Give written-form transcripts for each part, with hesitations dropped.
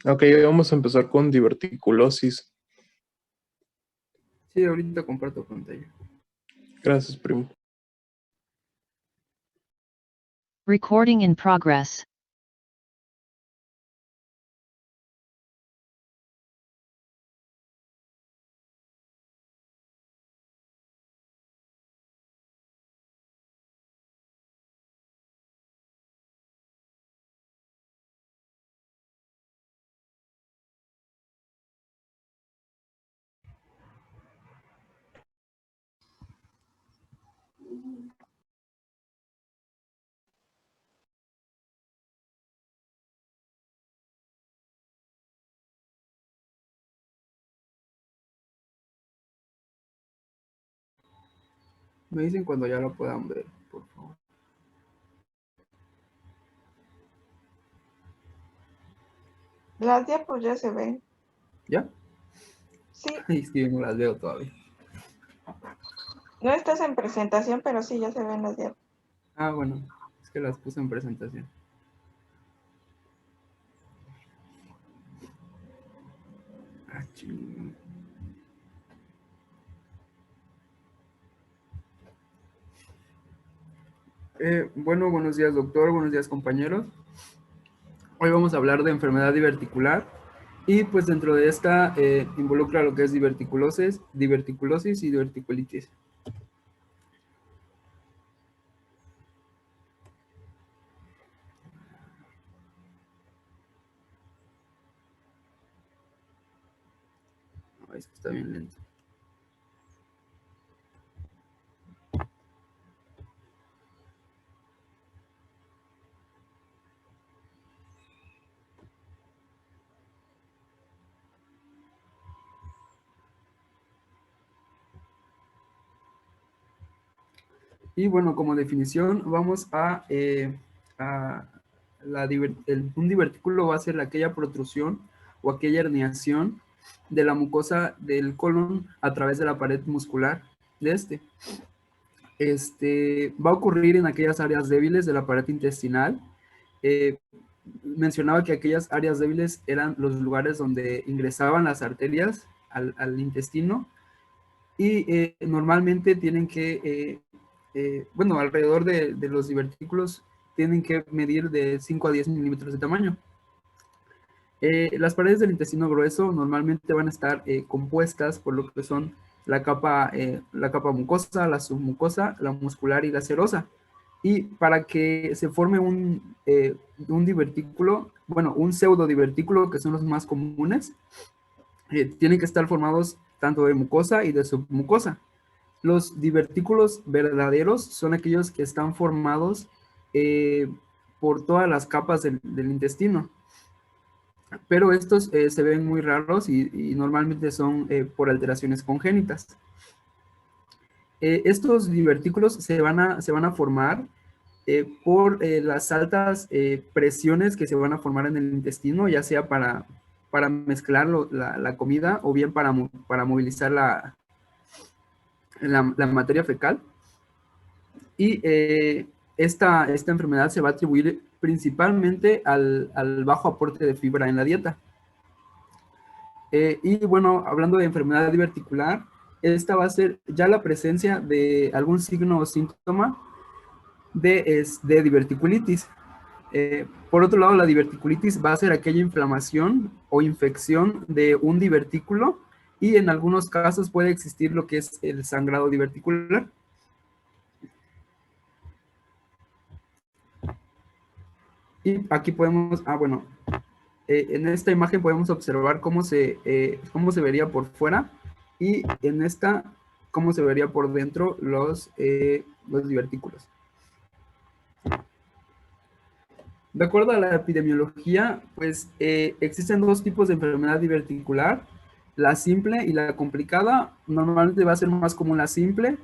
Ok, vamos a empezar con diverticulosis. Sí, ahorita comparto pantalla. Gracias, primo. Recording in progress. Me dicen cuando ya lo puedan ver, por favor. Las diapos ya se ven. ¿Ya? Sí, Ay, es que yo no las veo todavía. no estás en presentación, pero sí ya se ven las diapos. Ah, bueno, es que las puse en presentación. Ah, ching. Bueno, buenos días, doctor. Buenos días, compañeros. Hoy vamos a hablar de enfermedad diverticular y pues dentro de esta involucra lo que es diverticulosis y diverticulitis. Ay, es que está bien lento. Y bueno, como definición, vamos a un divertículo va a ser aquella protrusión o aquella herniación de la mucosa del colon a través de la pared muscular de va a ocurrir en aquellas áreas débiles de la pared intestinal. Eh, Mencionaba que aquellas áreas débiles eran los lugares donde ingresaban las arterias al intestino y normalmente tienen que, bueno, alrededor de los divertículos tienen que medir de 5 a 10 milímetros de tamaño. Las paredes del intestino grueso normalmente van a estar compuestas por lo que son la capa mucosa, la submucosa, la muscular y la serosa. Y para que se forme un divertículo, bueno, un pseudodivertículo, que son los más comunes, tienen que estar formados tanto de mucosa y de submucosa. Los divertículos verdaderos son aquellos que están formados por todas las capas del intestino, pero estos se ven muy raros y normalmente son por alteraciones congénitas. Estos divertículos se van a formar por las altas presiones que se van a formar en el intestino, ya sea para mezclar la comida o bien para movilizar la materia fecal. Y esta enfermedad se va a atribuir principalmente al bajo aporte de fibra en la dieta. Y bueno, hablando de enfermedad diverticular, esta va a ser ya la presencia de algún signo o síntoma de diverticulitis. Por otro lado, la diverticulitis va a ser aquella inflamación o infección de un divertículo y en algunos casos puede existir lo que es el sangrado diverticular. Y aquí podemos, bueno, en esta imagen podemos observar cómo se vería por fuera y en esta cómo se vería por dentro los divertículos. De acuerdo a la epidemiología, pues existen dos tipos de enfermedad diverticular, la simple y la complicada. Normalmente va a ser más común la simple,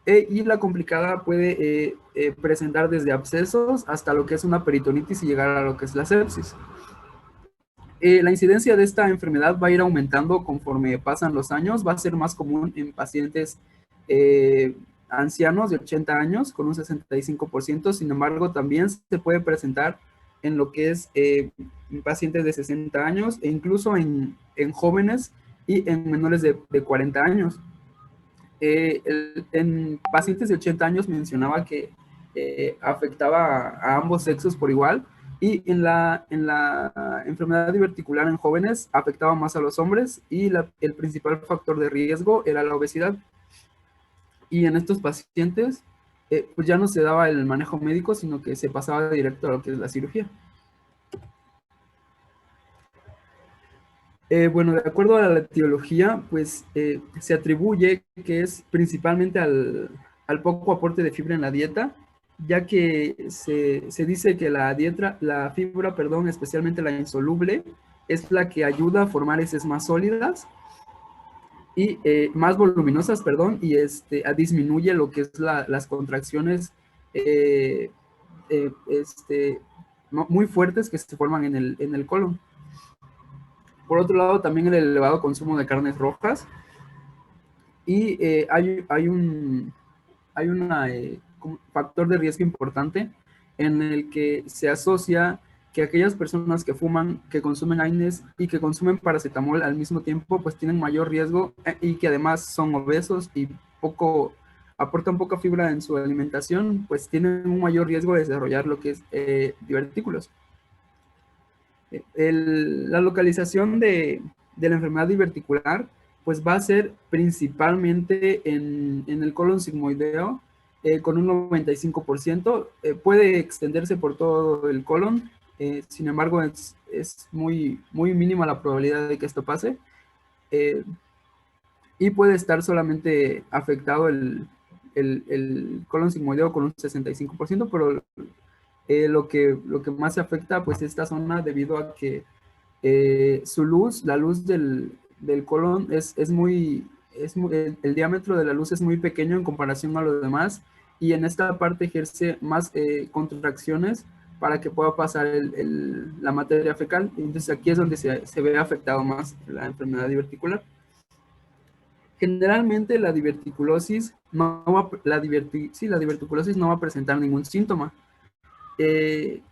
y la complicada puede presentar desde abscesos hasta lo que es una peritonitis y llegar a lo que es la sepsis. La incidencia de esta enfermedad va a ir aumentando conforme pasan los años, va a ser más común en pacientes ancianos de 80 años con un 65%, sin embargo también se puede presentar en lo que es en pacientes de 60 años e incluso en jóvenes y en menores de 40 años. En pacientes de 80 años mencionaba que afectaba a ambos sexos por igual, y en la enfermedad diverticular en jóvenes afectaba más a los hombres, y el principal factor de riesgo era la obesidad. Y en estos pacientes pues ya no se daba el manejo médico, sino que se pasaba directo a lo que es la cirugía. Bueno, de acuerdo a la etiología, pues se atribuye que es principalmente al poco aporte de fibra en la dieta, ya que se dice que la fibra, perdón, especialmente la insoluble, es la que ayuda a formar heces más sólidas y más voluminosas, perdón, y disminuye lo que es las contracciones muy fuertes que se forman en el colon. Por otro lado, también el elevado consumo de carnes rojas, y hay un factor de riesgo importante en el que se asocia que aquellas personas que fuman, que consumen AINES y que consumen paracetamol al mismo tiempo, pues tienen mayor riesgo, y que además son obesos y aportan poca fibra en su alimentación, pues tienen un mayor riesgo de desarrollar lo que es divertículos. La localización de la enfermedad diverticular pues va a ser principalmente en el colon sigmoideo, con un 95%. Puede extenderse por todo el colon, sin embargo es muy mínima la probabilidad de que esto pase, y puede estar solamente afectado el colon sigmoideo con un 65%, pero lo que más se afecta pues esta zona, debido a que su luz, la luz del colon el diámetro de la luz es muy pequeño en comparación a los demás, y en esta parte ejerce más contracciones para que pueda pasar la materia fecal. Entonces aquí es donde se ve afectado más la enfermedad diverticular. Generalmente la diverticulosis no va a presentar ningún síntoma.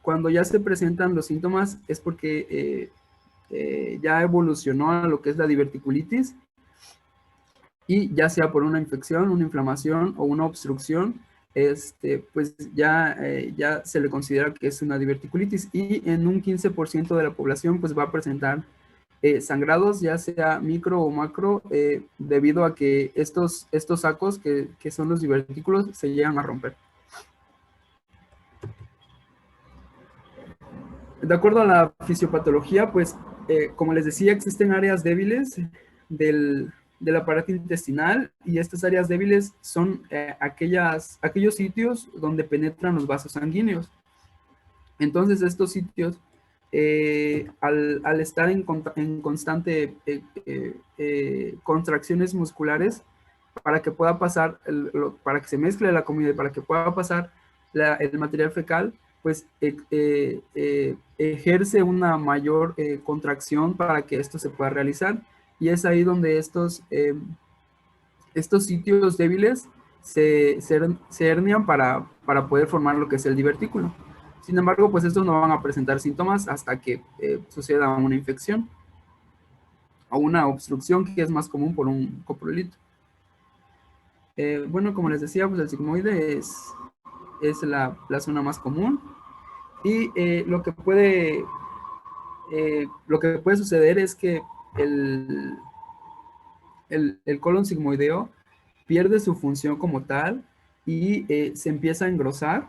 Cuando ya se presentan los síntomas es porque ya evolucionó a lo que es la diverticulitis, y ya sea por una infección, una inflamación o una obstrucción, pues ya se le considera que es una diverticulitis, y en un 15% de la población pues va a presentar sangrados, ya sea micro o macro, debido a que estos sacos que son los divertículos se llegan a romper. De acuerdo a la fisiopatología, pues, como les decía, existen áreas débiles del aparato intestinal, y estas áreas débiles son aquellos sitios donde penetran los vasos sanguíneos. Entonces, estos sitios, al estar en constante contracciones musculares, para que pueda pasar, para que se mezcle la comida y para que pueda pasar el material fecal, pues ejerce una mayor contracción para que esto se pueda realizar, y es ahí donde estos sitios débiles se hernian para poder formar lo que es el divertículo. Sin embargo, pues estos no van a presentar síntomas hasta que suceda una infección o una obstrucción, que es más común por un coprolito. Bueno, como les decía, pues el sigmoide es la zona más común, y lo que puede suceder es que el colon sigmoideo pierde su función como tal, y se empieza a engrosar,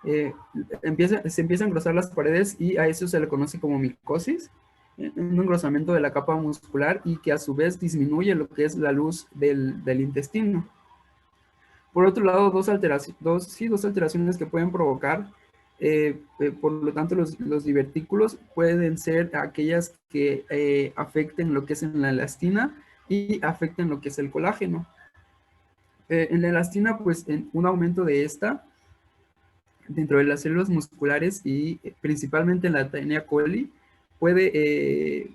se empieza a engrosar las paredes, y a eso se le conoce como micosis, un engrosamiento de la capa muscular, y que a su vez disminuye lo que es la luz del intestino. Por otro lado, dos alteraciones que pueden provocar, por lo tanto, los divertículos pueden ser aquellas que afecten lo que es en la elastina y afecten lo que es el colágeno. En la elastina, pues un aumento de esta dentro de las células musculares, y principalmente en la Taenia coli, puede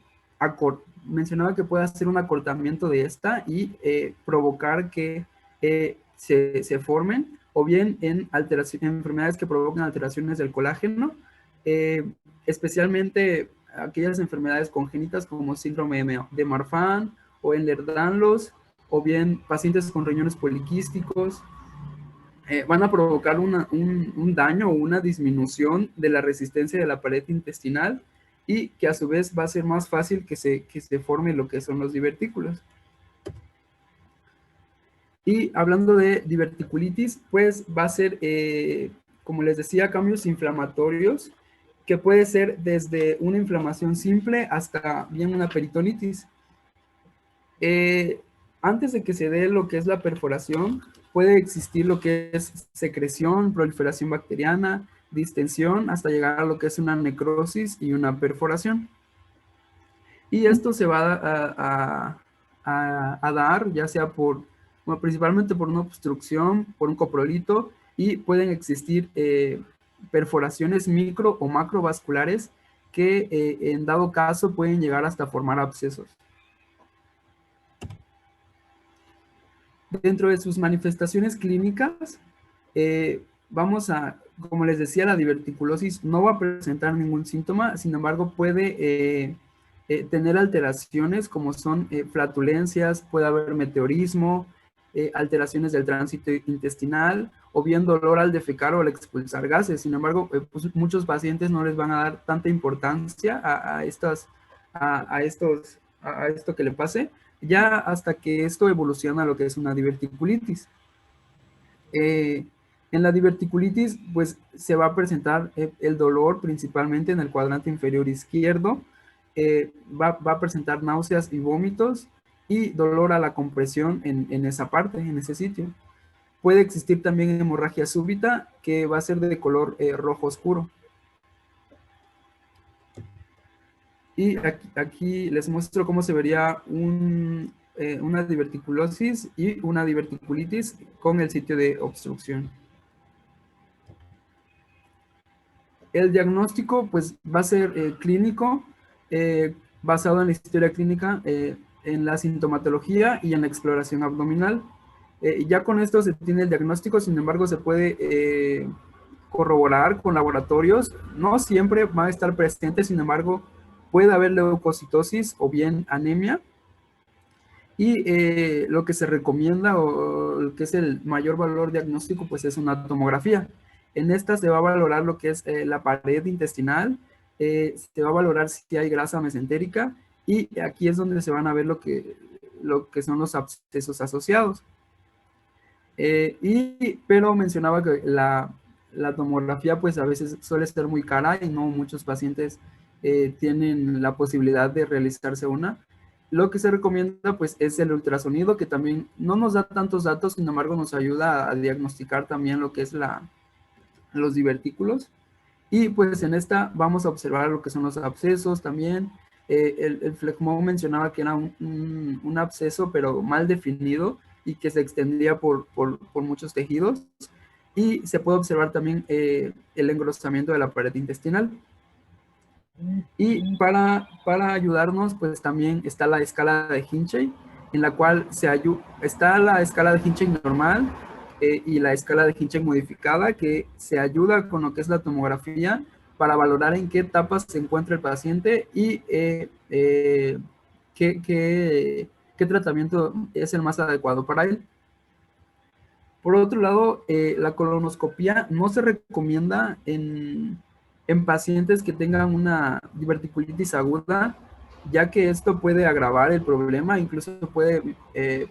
mencionaba que puede hacer un acortamiento de esta y provocar que se formen, o bien en enfermedades que provocan alteraciones del colágeno, especialmente aquellas enfermedades congénitas como síndrome de Marfan o Ehlers-Danlos, o bien pacientes con riñones poliquísticos, van a provocar un daño o una disminución de la resistencia de la pared intestinal y que a su vez va a ser más fácil que se forme lo que son los divertículos. Y hablando de diverticulitis, pues va a ser, como les decía, cambios inflamatorios, que puede ser desde una inflamación simple hasta bien una peritonitis. Antes de que se dé lo que es la perforación, puede existir lo que es secreción, proliferación bacteriana, distensión, hasta llegar a lo que es una necrosis y una perforación. Y esto se va a dar ya sea bueno, principalmente por una obstrucción, por un coprolito, y pueden existir perforaciones micro o macrovasculares que en dado caso pueden llegar hasta formar abscesos. Dentro de sus manifestaciones clínicas, como les decía, la diverticulosis no va a presentar ningún síntoma, sin embargo puede tener alteraciones como son flatulencias, puede haber meteorismo, alteraciones del tránsito intestinal, o bien dolor al defecar o al expulsar gases. Sin embargo, pues muchos pacientes no les van a dar tanta importancia a esto que le pase, ya hasta que esto evoluciona a lo que es una diverticulitis. En la diverticulitis, pues se va a presentar el dolor principalmente en el cuadrante inferior izquierdo, va a presentar náuseas y vómitos y dolor a la compresión en esa parte, en ese sitio. Puede existir también hemorragia súbita que va a ser de color rojo oscuro. Y aquí les muestro cómo se vería una diverticulosis y una diverticulitis con el sitio de obstrucción. El diagnóstico pues va a ser clínico, basado en la historia clínica, en la sintomatología y en la exploración abdominal. Ya con esto se tiene el diagnóstico, sin embargo se puede corroborar con laboratorios. No siempre va a estar presente, sin embargo puede haber leucocitosis o bien anemia. Y lo que se recomienda o lo que es el mayor valor diagnóstico pues es una tomografía. En esta se va a valorar lo que es la pared intestinal, se va a valorar si hay grasa mesentérica, y aquí es donde se van a ver lo que son los abscesos asociados. Pero mencionaba que la tomografía pues a veces suele ser muy cara y no muchos pacientes tienen la posibilidad de realizarse una. Lo que se recomienda pues es el ultrasonido, que también no nos da tantos datos, sin embargo nos ayuda a diagnosticar también lo que es los divertículos. Y pues en esta vamos a observar lo que son los abscesos también. El flegmón mencionaba que era un absceso pero mal definido y que se extendía por muchos tejidos. Y se puede observar también el engrosamiento de la pared intestinal. Y para ayudarnos, pues también está la escala de Hinchey, en la cual está la escala de Hinchey normal y la escala de Hinchey modificada, que se ayuda con lo que es la tomografía para valorar en qué etapa se encuentra el paciente y qué tratamiento es el más adecuado para él. Por otro lado, la colonoscopía no se recomienda en pacientes que tengan una diverticulitis aguda, ya que esto puede agravar el problema, incluso puede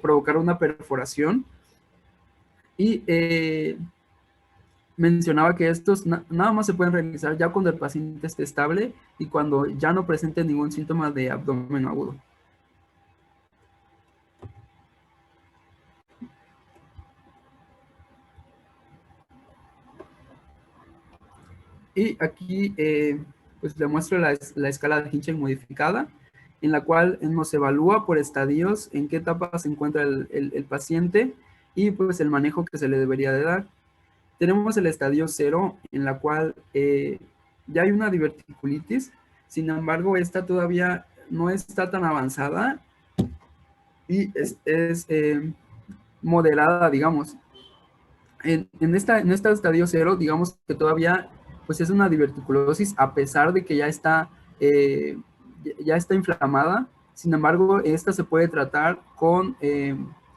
provocar una perforación. Y mencionaba que estos nada más se pueden realizar ya cuando el paciente esté estable y cuando ya no presente ningún síntoma de abdomen agudo. Y aquí pues le muestro la escala de Hinchey modificada, en la cual nos evalúa por estadios en qué etapa se encuentra el paciente y pues el manejo que se le debería de dar. Tenemos el estadio 0, en la cual ya hay una diverticulitis, sin embargo esta todavía no está tan avanzada y es moderada, digamos. En este estadio 0, digamos que todavía pues es una diverticulosis a pesar de que ya está inflamada. Sin embargo, esta se puede tratar con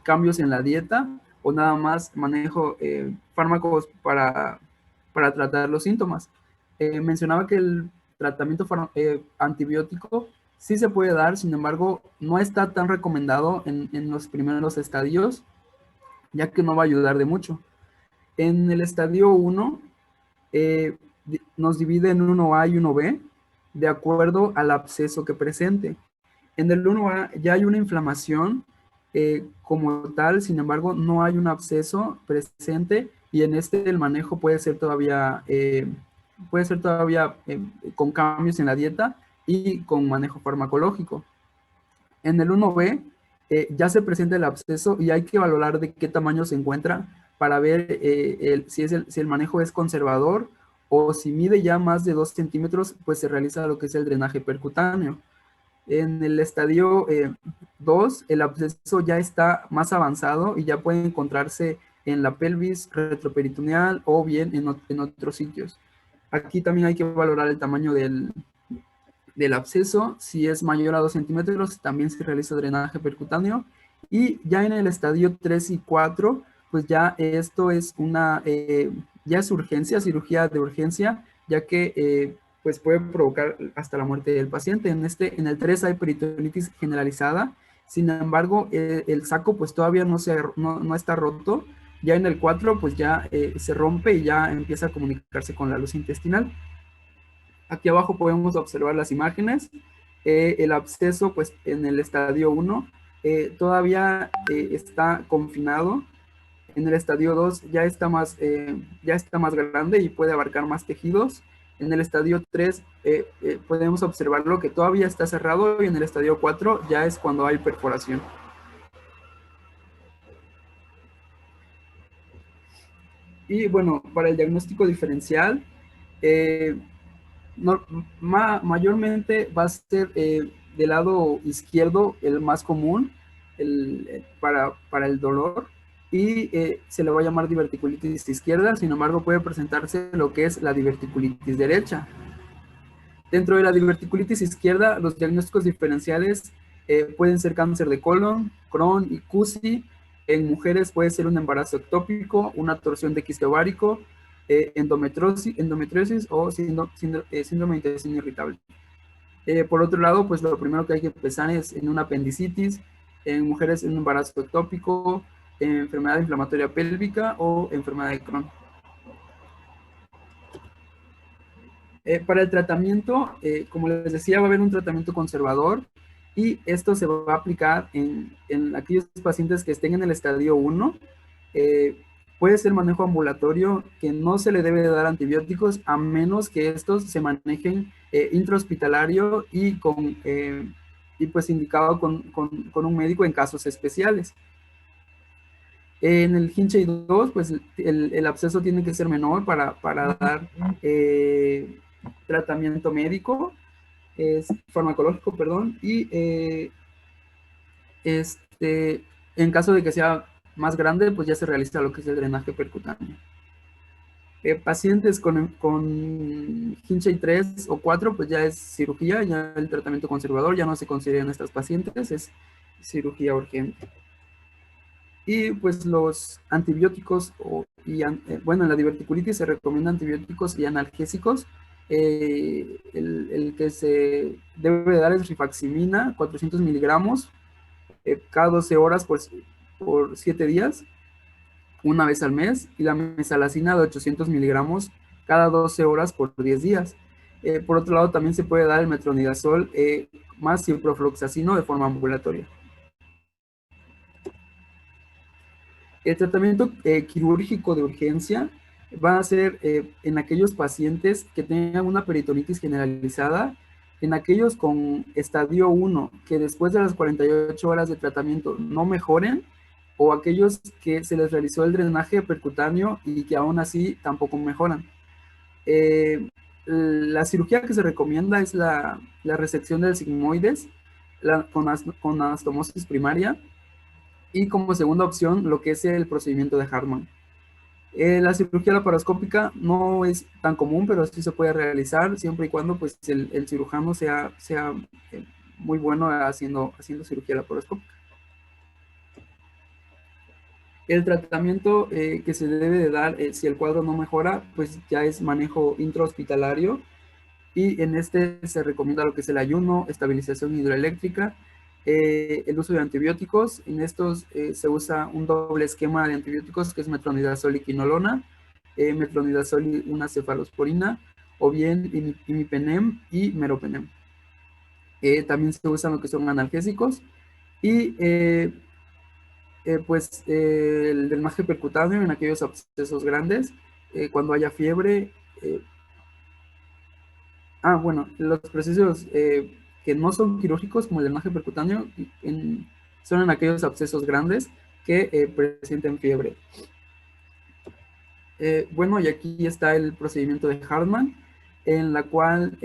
cambios en la dieta o nada más manejo fármacos para tratar los síntomas. Mencionaba que el tratamiento antibiótico sí se puede dar, sin embargo, no está tan recomendado en los primeros estadios, ya que no va a ayudar de mucho. En el estadio 1 nos divide en 1A y 1B de acuerdo al absceso que presente. En el 1A ya hay una inflamación como tal, sin embargo, no hay un absceso presente y en este el manejo puede ser todavía con cambios en la dieta y con manejo farmacológico. En el 1B ya se presenta el absceso y hay que valorar de qué tamaño se encuentra para ver si el manejo es conservador o si mide ya más de 2 centímetros, pues se realiza lo que es el drenaje percutáneo. En el estadio 2, el absceso ya está más avanzado y ya puede encontrarse en la pelvis retroperitoneal o bien en otros sitios. Aquí también hay que valorar el tamaño del absceso. Si es mayor a 2 centímetros, también se realiza drenaje percutáneo. Y ya en el estadio 3 y 4, pues ya esto es ya es urgencia, cirugía de urgencia, ya que pues puede provocar hasta la muerte del paciente. En el 3 hay peritonitis generalizada, sin embargo, el saco pues todavía no está roto. Ya en el 4 pues ya se rompe y ya empieza a comunicarse con la luz intestinal. Aquí abajo podemos observar las imágenes. El absceso pues en el estadio 1 todavía está confinado. En el estadio 2 ya está más grande y puede abarcar más tejidos. En el estadio 3 podemos observarlo que todavía está cerrado y en el estadio 4 ya es cuando hay perforación. Y bueno, para el diagnóstico diferencial, mayormente va a ser del lado izquierdo el más común para el dolor y se le va a llamar diverticulitis izquierda. Sin embargo, puede presentarse lo que es la diverticulitis derecha. Dentro de la diverticulitis izquierda, los diagnósticos diferenciales pueden ser cáncer de colon, Crohn y CUSI. En mujeres puede ser un embarazo ectópico, una torsión de quiste ovárico, endometriosis o síndrome de intestino irritable. Por otro lado, pues lo primero que hay que empezar es en una apendicitis, en mujeres en un embarazo ectópico, enfermedad inflamatoria pélvica o enfermedad de Crohn. Para el tratamiento, como les decía, va a haber un tratamiento conservador y esto se va a aplicar en aquellos pacientes que estén en el estadio 1. Puede ser manejo ambulatorio, que no se le debe de dar antibióticos a menos que estos se manejen intrahospitalario y pues indicado con un médico en casos especiales. En el Hinchey 2, pues el absceso tiene que ser menor para dar tratamiento médico, farmacológico, perdón, y en caso de que sea más grande, pues ya se realiza lo que es el drenaje percutáneo. Pacientes con Hinchey 3 o 4, pues ya es cirugía, ya el tratamiento conservador ya no se considera en estas pacientes, es cirugía urgente. Y pues los antibióticos, bueno, en la diverticulitis se recomienda antibióticos y analgésicos. El que se debe dar es rifaximina, 400 miligramos, cada 12 horas por 7 días, una vez al mes, y la mesalazina de 800 miligramos cada 12 horas por 10 días. Por otro lado, también se puede dar el metronidazol más ciprofloxacino de forma ambulatoria. El tratamiento quirúrgico de urgencia va a ser en aquellos pacientes que tengan una peritonitis generalizada, en aquellos con estadio 1 que después de las 48 horas de tratamiento no mejoren, o aquellos que se les realizó el drenaje percutáneo y que aún así tampoco mejoran. La cirugía que se recomienda es la resección del sigmoides con anastomosis primaria, y como segunda opción lo que es el procedimiento de Hartmann. La cirugía laparoscópica no es tan común, pero sí se puede realizar siempre y cuando pues, el cirujano sea muy bueno haciendo cirugía laparoscópica. El tratamiento que se debe de dar si el cuadro no mejora, pues ya es manejo intrahospitalario, y en este se recomienda lo que es el ayuno, estabilización hidroeléctrica, el uso de antibióticos. En estos se usa un doble esquema de antibióticos que es metronidazol y quinolona, metronidazol y una cefalosporina, o bien imipenem y meropenem. También se usan lo que son analgésicos, y el drenaje percutáneo en aquellos abscesos grandes, cuando haya fiebre. Bueno, los procesos que no son quirúrgicos, como el drenaje percutáneo, son en aquellos abscesos grandes que presenten fiebre. Bueno, y aquí está el procedimiento de Hartmann, en la cual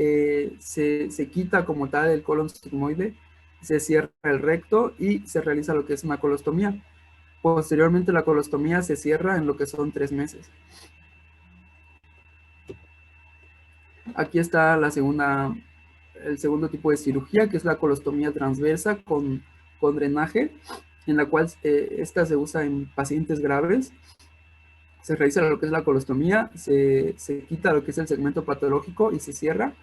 se quita como tal el colon sigmoide, se cierra el recto y se realiza lo que es una colostomía. Posteriormente, la colostomía se cierra en lo que son 3 meses. Aquí está el segundo tipo de cirugía, que es la colostomía transversa con drenaje, en la cual esta se usa en pacientes graves. Se realiza lo que es la colostomía, se quita lo que es el segmento patológico y se cierra.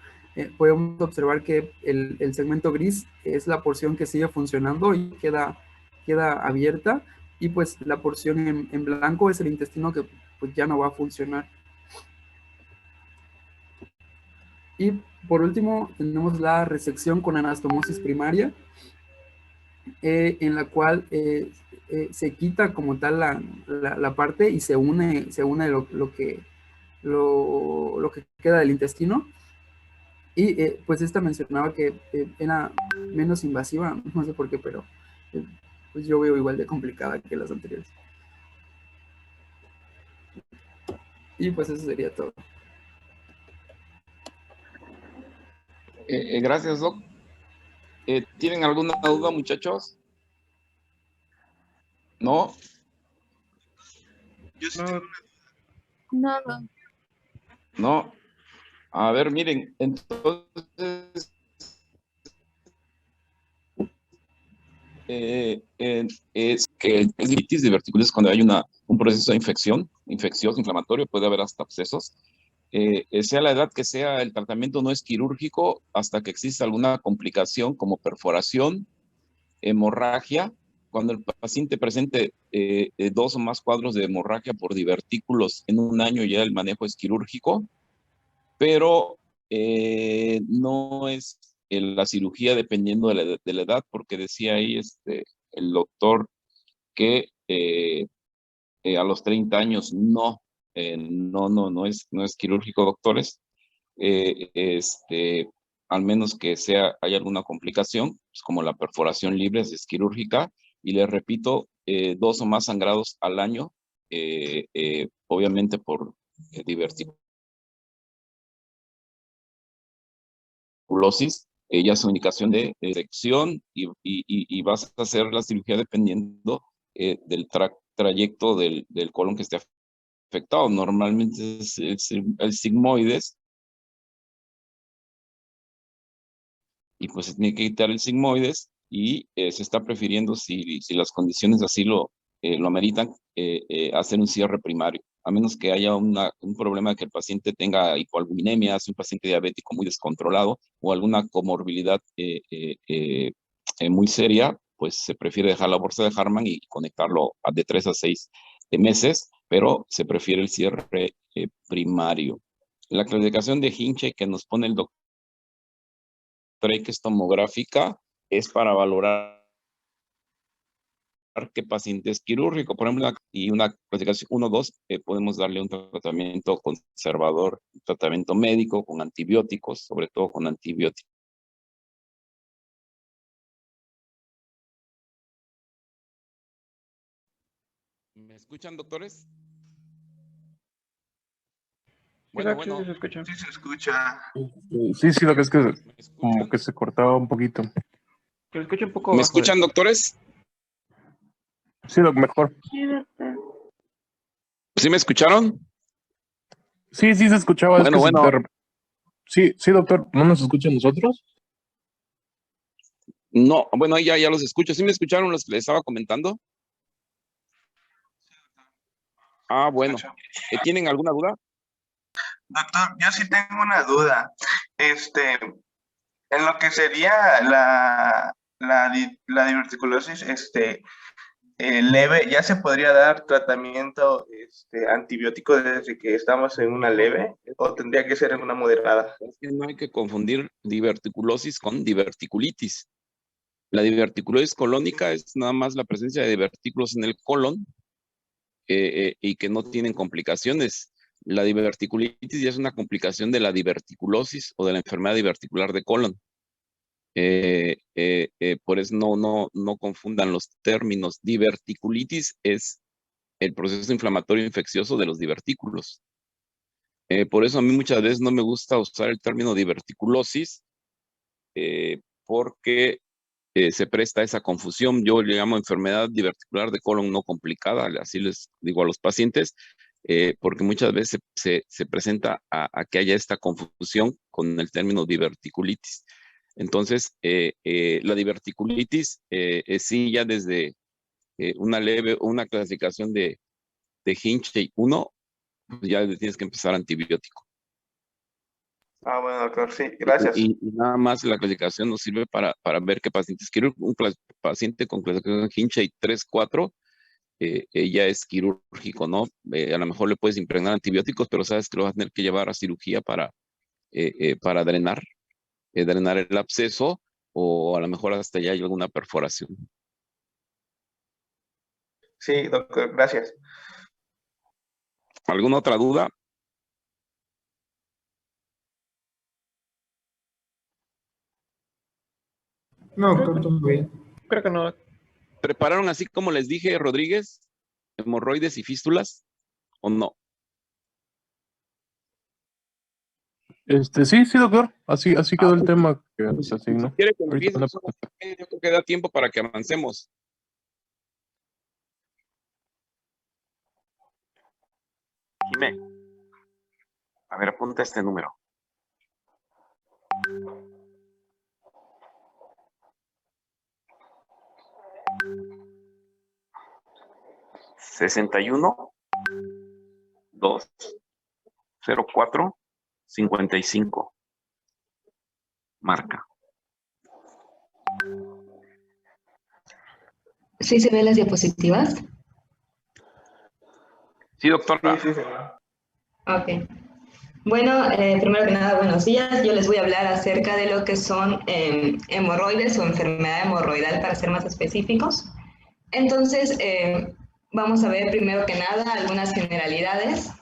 Podemos observar que el segmento gris es la porción que sigue funcionando y queda abierta, y pues la porción en blanco es el intestino que pues ya no va a funcionar. Y por último tenemos la resección con anastomosis primaria, en la cual se quita como tal la parte y se une lo que queda del intestino. Y pues esta mencionaba que era menos invasiva, no sé por qué, pero pues yo veo igual de complicada que las anteriores. Y pues eso sería todo. Gracias, Doc. ¿Tienen alguna duda, muchachos? ¿No? Nada. No. A ver, miren, entonces, es que es litis diverticulosis cuando hay un proceso de infeccioso, inflamatorio, puede haber hasta abscesos. Sea la edad que sea, el tratamiento no es quirúrgico hasta que exista alguna complicación como perforación, hemorragia. Cuando el paciente presente 2 o más cuadros de hemorragia por divertículos en un año, ya el manejo es quirúrgico, pero no es la cirugía dependiendo de la edad, porque decía ahí el doctor que a los 30 años no es quirúrgico, doctores. Al menos que haya alguna complicación, pues como la perforación libre es quirúrgica, y les repito, 2 o más sangrados al año, obviamente por diverticulosis, ya es una indicación de sección, y vas a hacer la cirugía dependiendo del trayecto del colon que esté afectado. Normalmente es el sigmoides, y pues se tiene que quitar el sigmoides, y se está prefiriendo, si las condiciones así lo ameritan, hacer un cierre primario, a menos que haya un problema de que el paciente tenga hipoalbuminemia, sea un paciente diabético muy descontrolado o alguna comorbilidad muy seria, pues se prefiere dejar la bolsa de Hartmann y conectarlo de 3 a 6 meses, pero se prefiere el cierre primario. La clasificación de Hinchey que nos pone el doctor X tomográfica es para valorar qué paciente es quirúrgico. Por ejemplo, y una clasificación 1-2, podemos darle un tratamiento conservador, un tratamiento médico con antibióticos, sobre todo con antibióticos. ¿Me escuchan, doctores? Bueno. Sí, se escucha. Sí, se escucha. Sí, lo que es que ¿Me como escuchan? que se cortaba un poquito. Se escucha un poco ¿Me bajo. escuchan, doctores? Sí, lo mejor. Sí, doctor. ¿Sí me escucharon? Sí, sí se escuchaba. Bueno, bueno. Sí, sí, doctor. ¿No nos escuchan nosotros? No, bueno, ya los escucho. ¿Sí me escucharon los que les estaba comentando? Ah, bueno. ¿Tienen alguna duda? Doctor, yo sí tengo una duda. En lo que sería la diverticulosis leve, ¿ya se podría dar tratamiento antibiótico desde que estamos en una leve o tendría que ser en una moderada? Es que no hay que confundir diverticulosis con diverticulitis. La diverticulosis colónica es nada más la presencia de divertículos en el colon y que no tienen complicaciones. La diverticulitis ya es una complicación de la diverticulosis o de la enfermedad diverticular de colon. Por eso no confundan los términos. Diverticulitis es el proceso inflamatorio infeccioso de los divertículos. Por eso a mí muchas veces no me gusta usar el término diverticulosis porque se presta esa confusión. Yo le llamo enfermedad diverticular de colon no complicada, así les digo a los pacientes, porque muchas veces se presenta a que haya esta confusión con el término diverticulitis. Entonces, la diverticulitis, sí, ya desde una clasificación de Hinchey 1, pues ya tienes que empezar antibiótico. Ah, bueno, doctor, sí, gracias. Y nada más la clasificación nos sirve para ver qué pacientes quirúrgicos. Un paciente con clasificación Hinchey 3-4 ya es quirúrgico, ¿no? A lo mejor le puedes impregnar antibióticos, pero sabes que lo vas a tener que llevar a cirugía para drenar el absceso o a lo mejor hasta ya hay alguna perforación. Sí, doctor, gracias. ¿Alguna otra duda? No, doctor, todo bien. Creo que no. ¿Prepararon así como les dije, Rodríguez, hemorroides y fístulas o no? Sí, sí, doctor. Así quedó el tema que se Si asignó. quiere que Ahorita empiece, yo creo que da tiempo para que avancemos. Jimé, a ver, apunta este número. 61 2 04 55. Marca. ¿Sí se ven las diapositivas? Sí, doctora. Sí, sí. Ok. Bueno, primero que nada, buenos días. Yo les voy a hablar acerca de lo que son hemorroides o enfermedad hemorroidal, para ser más específicos. Entonces, vamos a ver primero que nada algunas generalidades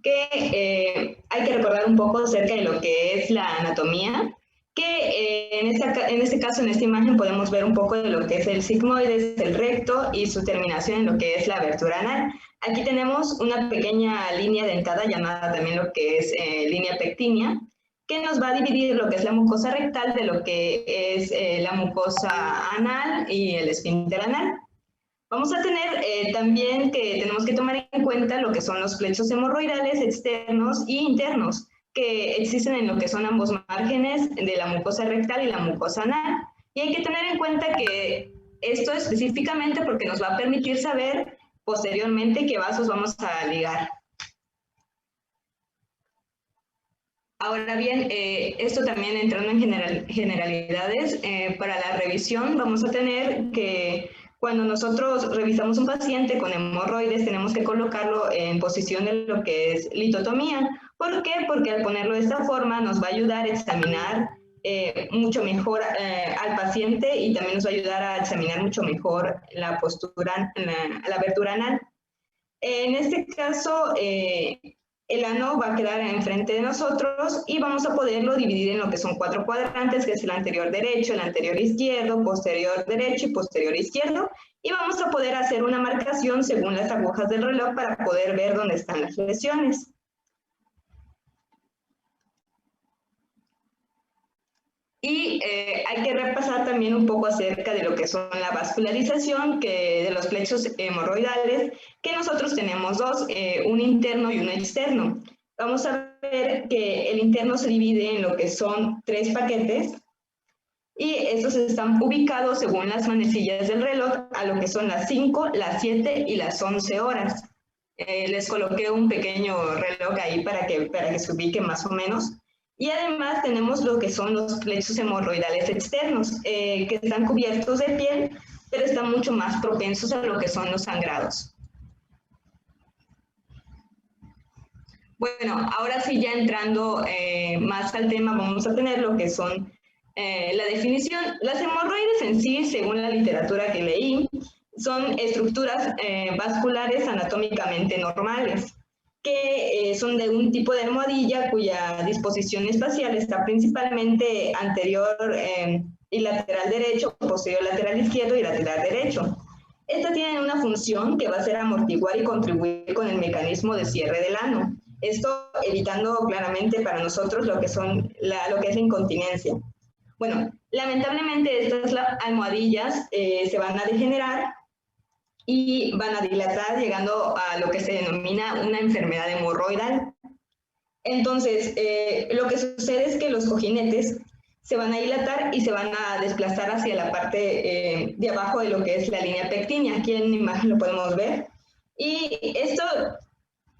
que hay que recordar un poco acerca de lo que es la anatomía, que en este caso, en esta imagen, podemos ver un poco de lo que es el sigmoides, el recto y su terminación en lo que es la abertura anal. Aquí tenemos una pequeña línea dentada llamada también lo que es línea pectínea, que nos va a dividir lo que es la mucosa rectal de lo que es la mucosa anal y el esfínter anal. Vamos a tener también que tenemos que tomar en cuenta lo que son los plechos hemorroidales externos y internos, que existen en lo que son ambos márgenes de la mucosa rectal y la mucosa anal. Y hay que tener en cuenta que esto específicamente porque nos va a permitir saber posteriormente qué vasos vamos a ligar. Ahora bien, esto también entrando en generalidades, para la revisión vamos a tener que cuando nosotros revisamos un paciente con hemorroides tenemos que colocarlo en posición de lo que es litotomía. ¿Por qué? Porque al ponerlo de esta forma nos va a ayudar a examinar mucho mejor al paciente y también nos va a ayudar a examinar mucho mejor la postura, la abertura anal. En este caso, el ano va a quedar enfrente de nosotros y vamos a poderlo dividir en lo que son 4 cuadrantes, que es el anterior derecho, el anterior izquierdo, posterior derecho y posterior izquierdo. Y vamos a poder hacer una marcación según las agujas del reloj para poder ver dónde están las lesiones. Y hay que repasar también un poco acerca de lo que son la vascularización de los plexos hemorroidales, que nosotros tenemos dos, un interno y uno externo. Vamos a ver que el interno se divide en lo que son 3 paquetes, y estos están ubicados según las manecillas del reloj a lo que son las 5, las 7 y las 11 horas. Les coloqué un pequeño reloj ahí para que se ubique más o menos. Y además tenemos lo que son los plexos hemorroidales externos, que están cubiertos de piel, pero están mucho más propensos a lo que son los sangrados. Bueno, ahora sí, ya entrando más al tema, vamos a tener lo que son la definición. Las hemorroides en sí, según la literatura que leí, son estructuras vasculares anatómicamente normales, que son de un tipo de almohadilla cuya disposición espacial está principalmente anterior y lateral derecho, posterior lateral izquierdo y lateral derecho. Estas tienen una función que va a ser amortiguar y contribuir con el mecanismo de cierre del ano. Esto evitando claramente para nosotros lo que es la incontinencia. Bueno, lamentablemente estas almohadillas se van a degenerar y van a dilatar, llegando a lo que se denomina una enfermedad hemorroidal. Entonces, lo que sucede es que los cojinetes se van a dilatar y se van a desplazar hacia la parte de abajo de lo que es la línea pectínea. Aquí en la imagen lo podemos ver. Y esto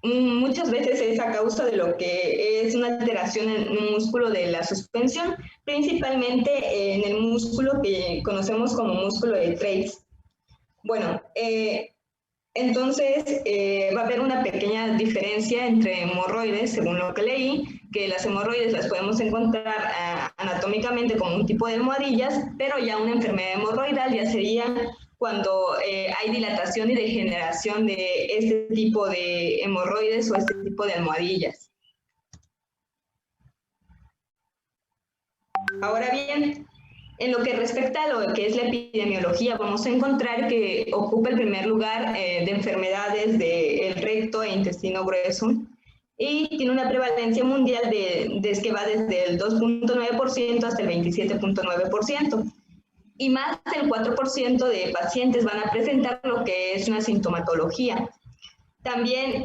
muchas veces es a causa de lo que es una alteración en un músculo de la suspensión, principalmente en el músculo que conocemos como músculo de Treitz. Bueno, entonces va a haber una pequeña diferencia entre hemorroides, según lo que leí, que las hemorroides las podemos encontrar anatómicamente como un tipo de almohadillas, pero ya una enfermedad hemorroidal ya sería cuando hay dilatación y degeneración de este tipo de hemorroides o este tipo de almohadillas. Ahora bien, en lo que respecta a lo que es la epidemiología, vamos a encontrar que ocupa el primer lugar de enfermedades del recto e intestino grueso, y tiene una prevalencia mundial que va desde el 2.9% hasta el 27.9%. Y más del 4% de pacientes van a presentar lo que es una sintomatología. También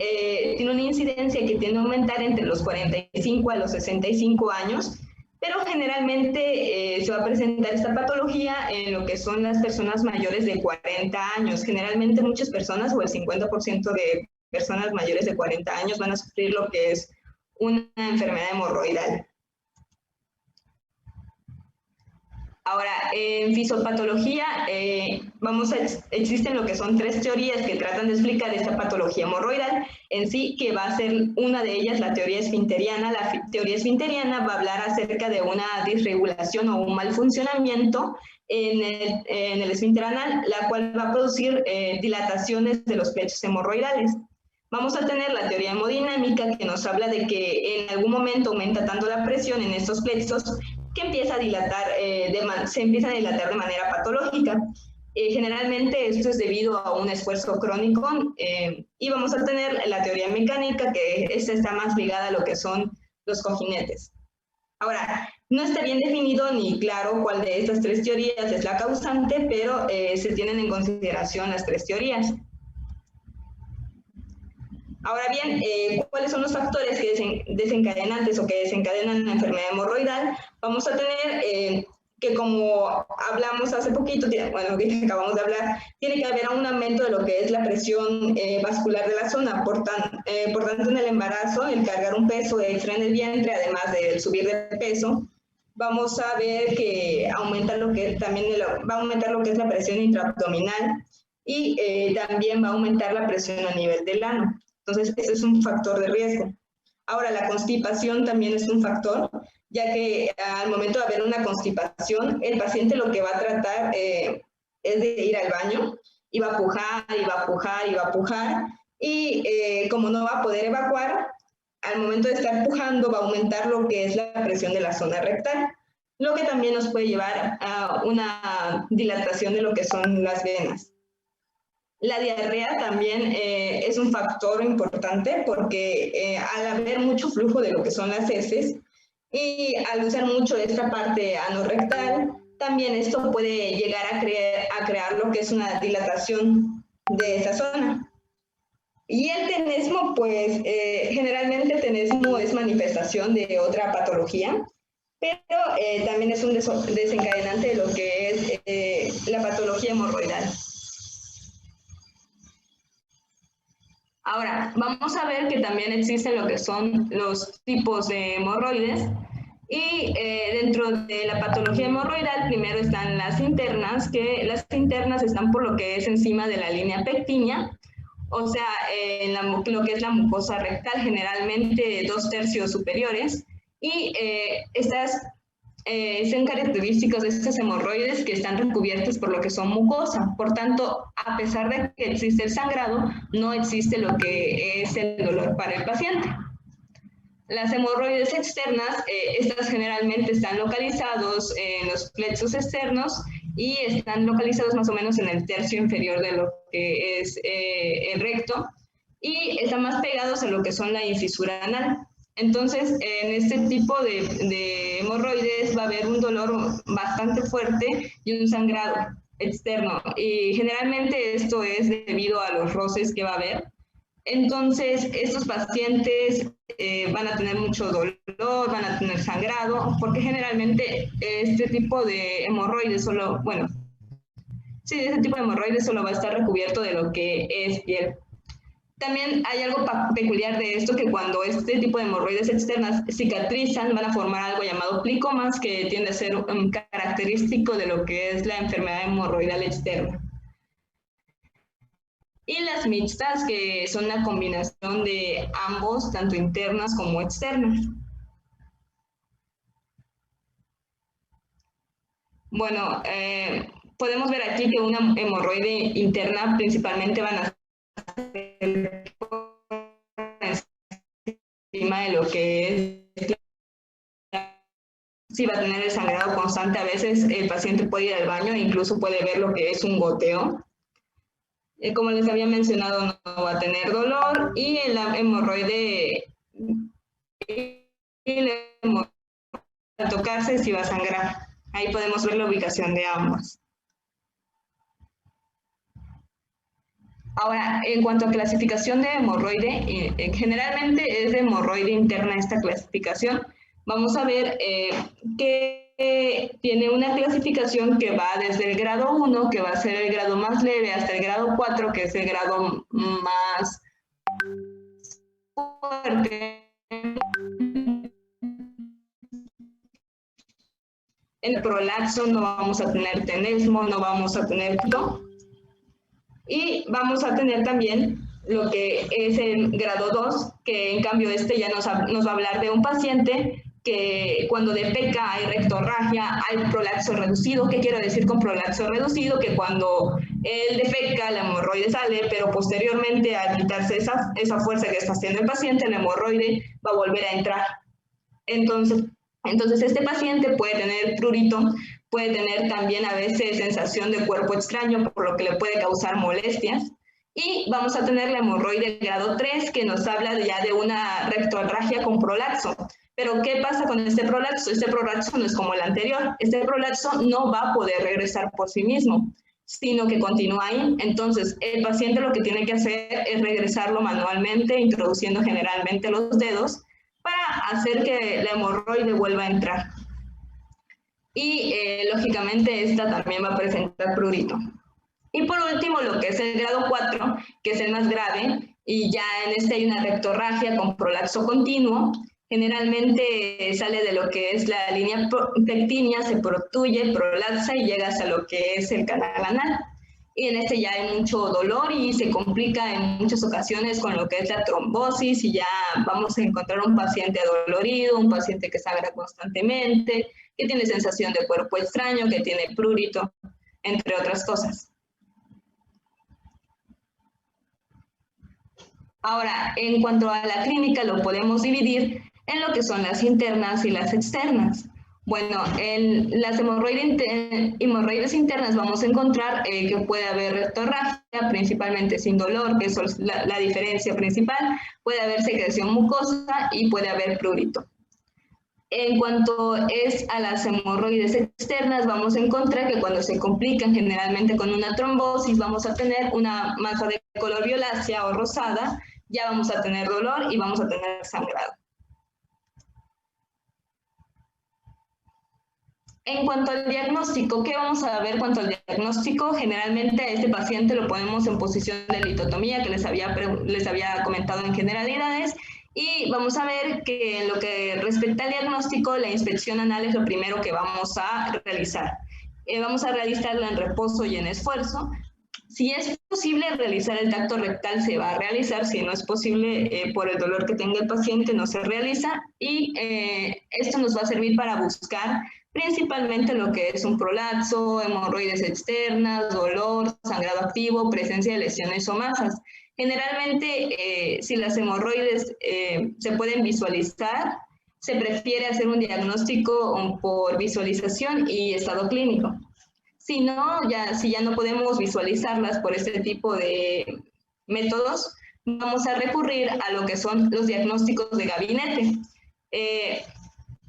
tiene una incidencia que tiende a aumentar entre los 45 a los 65 años, pero generalmente se va a presentar esta patología en lo que son las personas mayores de 40 años. Generalmente muchas personas, o el 50% de personas mayores de 40 años, van a sufrir lo que es una enfermedad hemorroidal. Ahora, en fisiopatología, existen lo que son 3 teorías que tratan de explicar esta patología hemorroidal en sí, que va a ser una de ellas la teoría esfinteriana. La teoría esfinteriana va a hablar acerca de una disregulación o un mal funcionamiento en el esfínter anal, la cual va a producir dilataciones de los plexos hemorroidales. Vamos a tener la teoría hemodinámica, que nos habla de que en algún momento aumenta tanto la presión en estos plexos que empieza a dilatar, se empiezan a dilatar de manera patológica. Generalmente esto es debido a un esfuerzo crónico, y vamos a tener la teoría mecánica, que esta está más ligada a lo que son los cojinetes. Ahora, no está bien definido ni claro cuál de estas 3 teorías es la causante, pero se tienen en consideración las 3 teorías. Ahora bien, ¿cuáles son los factores desencadenantes o que desencadenan la enfermedad hemorroidal? Vamos a tener que, como hablamos hace poquito, bueno, que acabamos de hablar, tiene que haber un aumento de lo que es la presión vascular de la zona. Por tanto, en el embarazo, el cargar un peso extra en el vientre, además del subir de peso, vamos a ver que aumenta va a aumentar lo que es la presión intraabdominal, y también va a aumentar la presión a nivel del ano. Entonces, ese es un factor de riesgo. Ahora, la constipación también es un factor, ya que al momento de haber una constipación, el paciente lo que va a tratar es de ir al baño, y va a pujar, y va a pujar, y va a pujar, y como no va a poder evacuar, al momento de estar pujando va a aumentar lo que es la presión de la zona rectal, lo que también nos puede llevar a una dilatación de lo que son las venas. La diarrea también es un factor importante, porque al haber mucho flujo de lo que son las heces, Y al usar mucho esta parte anorrectal, también esto puede llegar a crear lo que es una dilatación de esa zona. Y el tenesmo, pues generalmente el tenesmo es manifestación de otra patología, pero también es un desencadenante de lo que es la patología hemorroidal. Ahora, vamos a ver que también existen lo que son los tipos de hemorroides. Y dentro de la patología hemorroidal, primero están las internas, que las internas están por lo que es encima de la línea pectínea, o sea, en lo que es la mucosa rectal, generalmente 2/3 superiores, y son característicos de estos hemorroides que están recubiertos por lo que son mucosa. Por tanto, a pesar de que existe el sangrado, no existe lo que es el dolor para el paciente. Las hemorroides externas, estas generalmente están localizados en los plexos externos y están localizados más o menos en el tercio inferior de lo que es el recto, y están más pegados a lo que son la infisura anal. Entonces, en este tipo de hemorroides va a haber un dolor bastante fuerte y un sangrado externo, y generalmente esto es debido a los roces que va a haber. Entonces, estos pacientes van a tener mucho dolor, van a tener sangrado, porque generalmente este tipo de hemorroides solo va a estar recubierto de lo que es piel. También hay algo peculiar de esto, que cuando este tipo de hemorroides externas cicatrizan, van a formar algo llamado plicomas, que tiende a ser un característico de lo que es la enfermedad hemorroidal externa. Y las mixtas, que son una combinación de ambos, tanto internas como externas. Bueno, podemos ver aquí que una hemorroide interna principalmente van a ser encima de lo que es, si va a tener el sangrado constante. A veces el paciente puede ir al baño e incluso puede ver lo que es un goteo. Como les había mencionado, no va a tener dolor, y la hemorroide al tocarse sí va a sangrar. Ahí podemos ver la ubicación de ambas. Ahora, en cuanto a clasificación de hemorroide, generalmente es de hemorroide interna esta clasificación. Vamos a ver que tiene una clasificación que va desde el grado 1, que va a ser el grado más leve, hasta el grado 4, que es el grado más fuerte. En el prolapso no vamos a tener tenesmo, no vamos a tener pito. Y vamos a tener también lo que es el grado 2, que en cambio ya nos va a hablar de un paciente que cuando defeca hay rectorragia, hay prolapso reducido. ¿Qué quiero decir con prolapso reducido? Que cuando él defeca, la hemorroide sale, pero posteriormente al quitarse esa fuerza que está haciendo el paciente, la hemorroide va a volver a entrar. Entonces este paciente puede tener prurito, puede tener también a veces sensación de cuerpo extraño, por lo que le puede causar molestias. Y vamos a tener la hemorroide grado 3, que nos habla ya de una rectorragia con prolapso. Pero ¿qué pasa con este prolapso? Este prolapso no es como el anterior. Este prolapso no va a poder regresar por sí mismo, sino que continúa ahí. Entonces, el paciente lo que tiene que hacer es regresarlo manualmente, introduciendo generalmente los dedos, para hacer que la hemorroide vuelva a entrar. Y lógicamente esta también va a presentar prurito. Y por último, lo que es el grado 4, que es el más grave, y ya en este hay una rectorragia con prolapso continuo. Generalmente sale de lo que es la línea pectínea, se protruye, prolapsa y llega hasta lo que es el canal anal. Y en este ya hay mucho dolor y se complica en muchas ocasiones con lo que es la trombosis, y ya vamos a encontrar un paciente adolorido, un paciente que sangra constantemente, que tiene sensación de cuerpo extraño, que tiene prurito, entre otras cosas. Ahora, en cuanto a la clínica, lo podemos dividir en lo que son las internas y las externas. Bueno, en las hemorroides internas vamos a encontrar que puede haber rectorragia, principalmente sin dolor, que eso es la diferencia principal. Puede haber secreción mucosa y puede haber prurito. En cuanto es a las hemorroides externas, vamos a encontrar que cuando se complican generalmente con una trombosis, vamos a tener una masa de color violácea o rosada, ya vamos a tener dolor y vamos a tener sangrado. En cuanto al diagnóstico, ¿qué vamos a ver cuanto al diagnóstico? Generalmente a este paciente lo ponemos en posición de litotomía, que les había comentado en generalidades, y vamos a ver que en lo que respecta al diagnóstico, la inspección anal es lo primero que vamos a realizar. Vamos a realizarla en reposo y en esfuerzo. Si es posible realizar el tacto rectal, se va a realizar. Si no es posible, por el dolor que tenga el paciente, no se realiza. Y esto nos va a servir para buscar principalmente lo que es un prolapso, hemorroides externas, dolor, sangrado activo, presencia de lesiones o masas. Generalmente, si las hemorroides se pueden visualizar, se prefiere hacer un diagnóstico por visualización y estado clínico. Si ya no podemos visualizarlas por este tipo de métodos, vamos a recurrir a lo que son los diagnósticos de gabinete.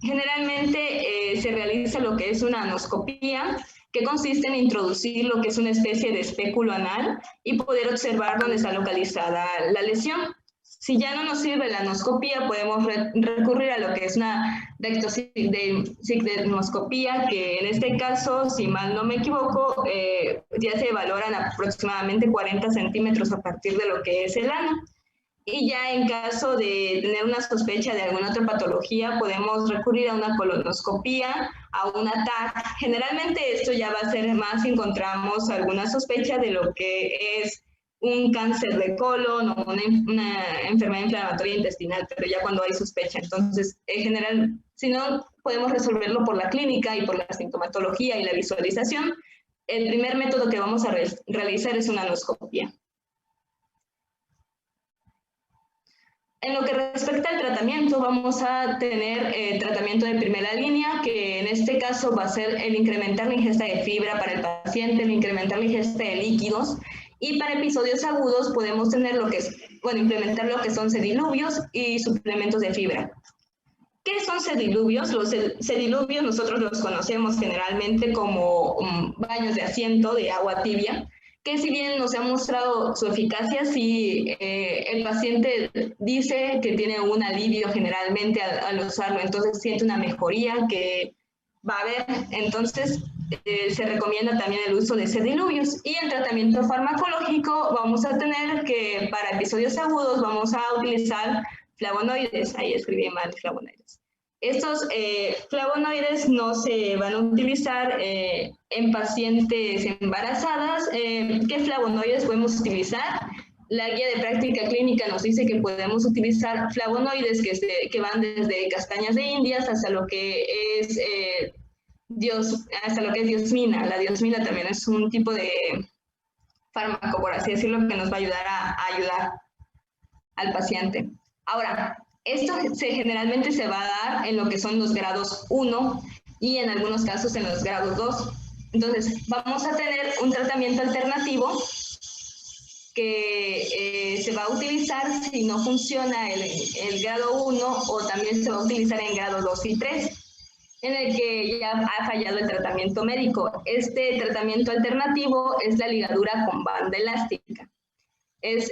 Generalmente se realiza lo que es una anoscopía, que consiste en introducir lo que es una especie de espéculo anal y poder observar dónde está localizada la lesión. Si ya no nos sirve la anoscopía, podemos recurrir a lo que es una rectosigmoidoscopía, que en este caso, si mal no me equivoco, ya se valoran aproximadamente 40 centímetros a partir de lo que es el ano. Y ya en caso de tener una sospecha de alguna otra patología, podemos recurrir a una colonoscopía, a una TAC. Generalmente esto ya va a ser más si encontramos alguna sospecha de lo que es un cáncer de colon o una enfermedad inflamatoria intestinal, pero ya cuando hay sospecha. Entonces, en general, si no podemos resolverlo por la clínica y por la sintomatología y la visualización, el primer método que vamos a realizar es una anoscopía. En lo que respecta al tratamiento, vamos a tener tratamiento de primera línea, que en este caso va a ser el incrementar la ingesta de fibra para el paciente, el incrementar la ingesta de líquidos, y para episodios agudos podemos tener implementar lo que son sediluvios y suplementos de fibra. ¿Qué son sediluvios? Los sediluvios nosotros los conocemos generalmente como baños de asiento de agua tibia, que si bien nos ha mostrado su eficacia, si el paciente dice que tiene un alivio generalmente al usarlo, entonces siente una mejoría que va a haber, entonces se recomienda también el uso de sediluvios. Y en tratamiento farmacológico vamos a tener que para episodios agudos vamos a utilizar flavonoides, ahí escribí mal, flavonoides. Estos flavonoides no se van a utilizar en pacientes embarazadas. ¿Qué flavonoides podemos utilizar? La guía de práctica clínica nos dice que podemos utilizar flavonoides que van desde castañas de indias hasta lo que es diosmina. La diosmina también es un tipo de fármaco, por así decirlo, que nos va a ayudar a ayudar al paciente. Ahora, esto generalmente se va a dar en lo que son los grados 1 y en algunos casos en los grados 2. Entonces, vamos a tener un tratamiento alternativo que se va a utilizar si no funciona el grado 1, o también se va a utilizar en grado 2 y 3, en el que ya ha fallado el tratamiento médico. Este tratamiento alternativo es la ligadura con banda elástica. Es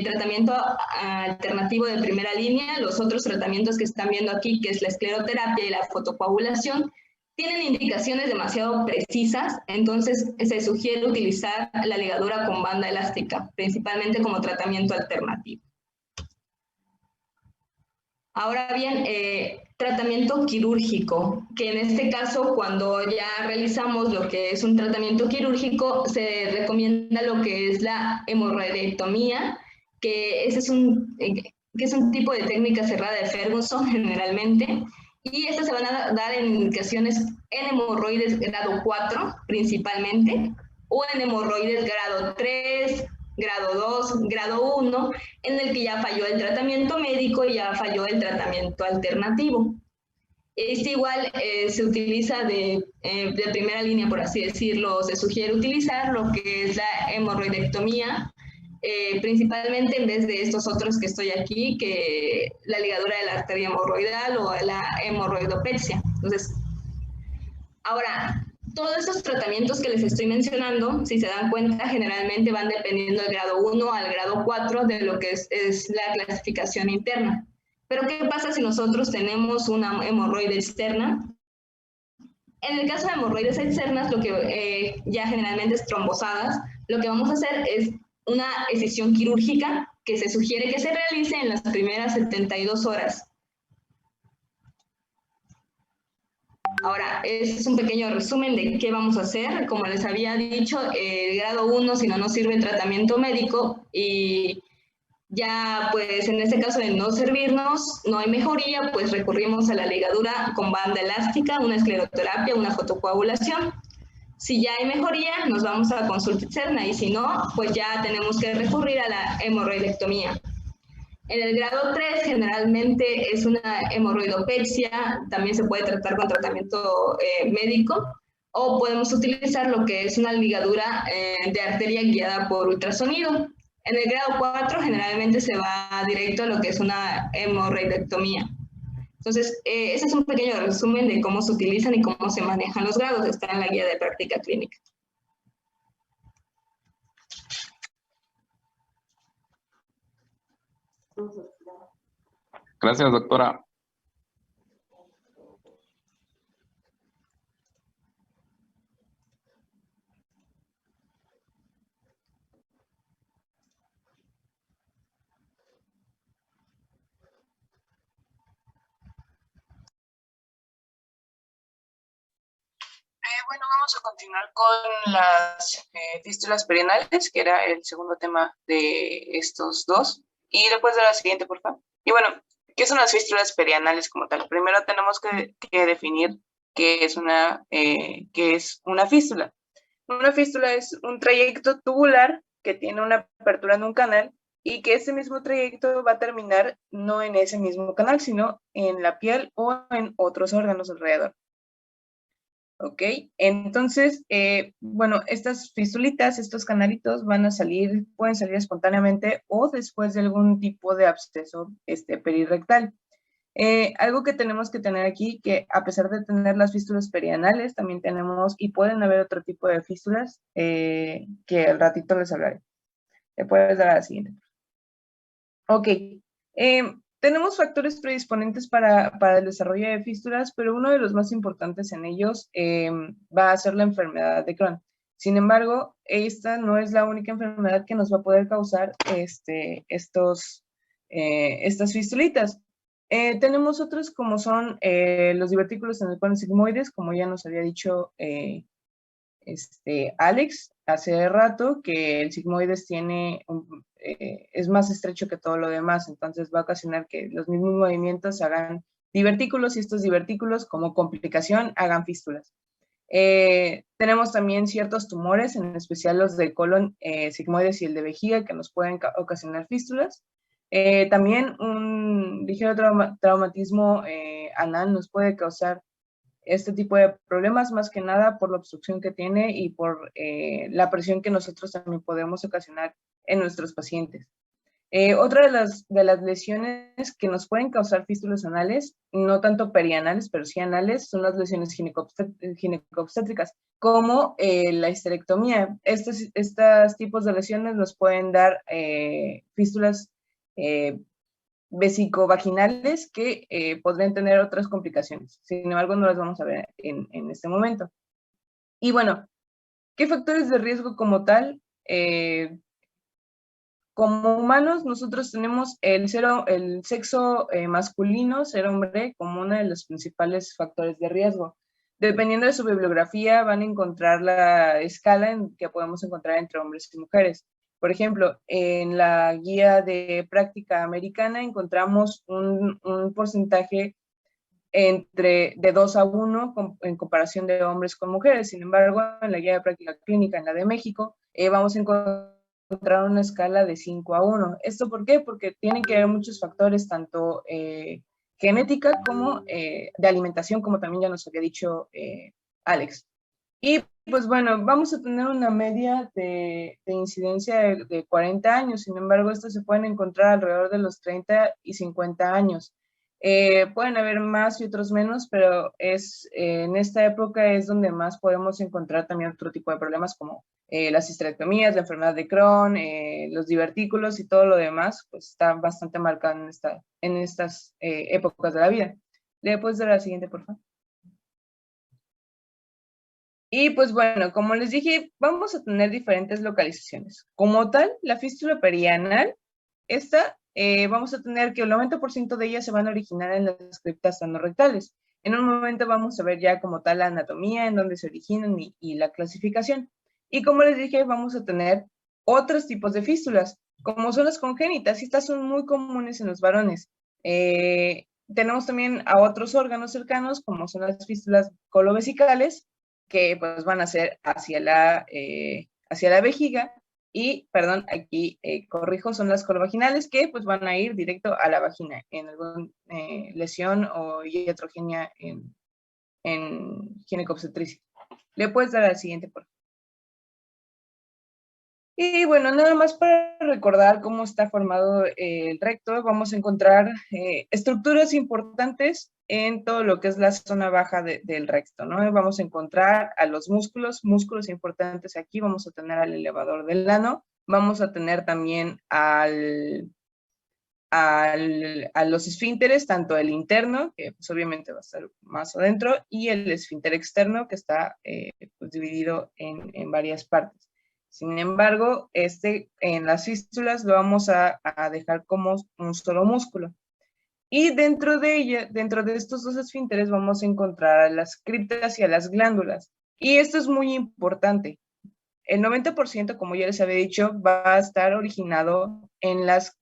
tratamiento alternativo de primera línea. Los otros tratamientos que están viendo aquí, que es la escleroterapia y la fotocoagulación, tienen indicaciones demasiado precisas, entonces se sugiere utilizar la ligadura con banda elástica, principalmente como tratamiento alternativo. Ahora bien, tratamiento quirúrgico, que en este caso, cuando ya realizamos lo que es un tratamiento quirúrgico, se recomienda lo que es la hemorroidectomía, que es un tipo de técnica cerrada de Ferguson generalmente, y estas se van a dar en indicaciones en hemorroides grado 4 principalmente, o en hemorroides grado 3, grado 2, grado 1, en el que ya falló el tratamiento médico y ya falló el tratamiento alternativo. Este igual se utiliza de primera línea, por así decirlo, se sugiere utilizar lo que es la hemorroidectomía, principalmente en vez de estos otros que estoy aquí, que la ligadura de la arteria hemorroidal o la hemorroidopexia. Entonces, ahora, todos estos tratamientos que les estoy mencionando, si se dan cuenta, generalmente van dependiendo del grado 1 al grado 4 de lo que es la clasificación interna. Pero, ¿qué pasa si nosotros tenemos una hemorroide externa? En el caso de hemorroides externas, lo que ya generalmente es trombosadas, lo que vamos a hacer es una excisión quirúrgica que se sugiere que se realice en las primeras 72 horas. Ahora, este es un pequeño resumen de qué vamos a hacer. Como les había dicho, el grado 1, si no nos sirve tratamiento médico, y ya pues en este caso de no servirnos, no hay mejoría, pues recurrimos a la ligadura con banda elástica, una escleroterapia, una fotocoagulación. Si ya hay mejoría, nos vamos a consulta externa, y si no, pues ya tenemos que recurrir a la hemorroidectomía. En el grado 3 generalmente es una hemorroidopexia, también se puede tratar con tratamiento médico, o podemos utilizar lo que es una ligadura de arteria guiada por ultrasonido. En el grado 4 generalmente se va directo a lo que es una hemorroidectomía. Entonces, ese es un pequeño resumen de cómo se utilizan y cómo se manejan los grados. Está en la guía de práctica clínica. Gracias, doctora. Bueno, vamos a continuar con las fístulas perianales, que era el segundo tema de estos dos. Y después de la siguiente, por favor. Y bueno, ¿qué son las fístulas perianales como tal? Primero tenemos que definir qué es una fístula. Una fístula es un trayecto tubular que tiene una apertura en un canal y que ese mismo trayecto va a terminar no en ese mismo canal, sino en la piel o en otros órganos alrededor. Ok, entonces, bueno, estas fistulitas, estos canalitos pueden salir espontáneamente o después de algún tipo de absceso perirectal. Algo que tenemos que tener aquí, que a pesar de tener las fístulas perianales, también tenemos, y pueden haber otro tipo de fístulas, que al ratito les hablaré. Le puedes dar a la siguiente. Ok, tenemos factores predisponentes para el desarrollo de fístulas, pero uno de los más importantes en ellos va a ser la enfermedad de Crohn. Sin embargo, esta no es la única enfermedad que nos va a poder causar estas fistulitas. Tenemos otros como son los divertículos en el cono sigmoides, como ya nos había dicho Alex hace rato, que el sigmoides es más estrecho que todo lo demás, entonces va a ocasionar que los mismos movimientos hagan divertículos y estos divertículos como complicación hagan fístulas. Tenemos también ciertos tumores, en especial los del colon sigmoides y el de vejiga, que nos pueden ocasionar fístulas. También un ligero traumatismo anal nos puede causar este tipo de problemas, más que nada por la obstrucción que tiene y por la presión que nosotros también podemos ocasionar en nuestros pacientes. Otra de las lesiones que nos pueden causar fístulas anales, no tanto perianales, pero sí anales, son las lesiones ginecobstétricas, como la histerectomía. Estos tipos de lesiones nos pueden dar fístulas vesicovaginales que podrían tener otras complicaciones. Sin embargo, no las vamos a ver en este momento. Y bueno, ¿qué factores de riesgo como tal? Como humanos, nosotros tenemos el sexo masculino, ser hombre, como uno de los principales factores de riesgo. Dependiendo de su bibliografía, van a encontrar la escala que podemos encontrar entre hombres y mujeres. Por ejemplo, en la guía de práctica americana encontramos un porcentaje de 2 a 1 en comparación de hombres con mujeres. Sin embargo, en la guía de práctica clínica, en la de México, vamos a encontrar una escala de 5 a 1. ¿Esto por qué? Porque tienen que haber muchos factores, tanto genética como de alimentación, como también ya nos había dicho Alex. Y pues bueno, vamos a tener una media de incidencia de 40 años, sin embargo, estos se pueden encontrar alrededor de los 30 y 50 años. Pueden haber más y otros menos, pero en esta época es donde más podemos encontrar también otro tipo de problemas como las histerectomías, la enfermedad de Crohn, los divertículos y todo lo demás, pues está bastante marcado en estas épocas de la vida. ¿Le puedes dar a la siguiente, por favor? Y pues bueno, como les dije, vamos a tener diferentes localizaciones. Como tal, la fístula perianal, esta vamos a tener que el 90% de ellas se van a originar en las criptas anorrectales. En un momento vamos a ver ya como tal la anatomía, en dónde se originan y la clasificación. Y como les dije, vamos a tener otros tipos de fístulas, como son las congénitas, y estas son muy comunes en los varones. Tenemos también a otros órganos cercanos, como son las fístulas colovesicales, que pues van a ser hacia la vejiga, y, perdón, aquí corrijo, son las colovaginales, que pues van a ir directo a la vagina en alguna lesión o iatrogenia en ginecobstetricia. ¿Le puedes dar al siguiente, por favor? Y bueno, nada más para recordar cómo está formado el recto, vamos a encontrar estructuras importantes en todo lo que es la zona baja del recto, ¿no? Vamos a encontrar a los músculos importantes aquí, vamos a tener al elevador del ano, vamos a tener también a los esfínteres, tanto el interno, que pues obviamente va a estar más adentro, y el esfínter externo, que está pues dividido en varias partes. Sin embargo, en las fístulas lo vamos a dejar como un solo músculo. Y dentro de estos dos esfínteres vamos a encontrar a las criptas y a las glándulas. Y esto es muy importante. El 90%, como ya les había dicho, va a estar originado en las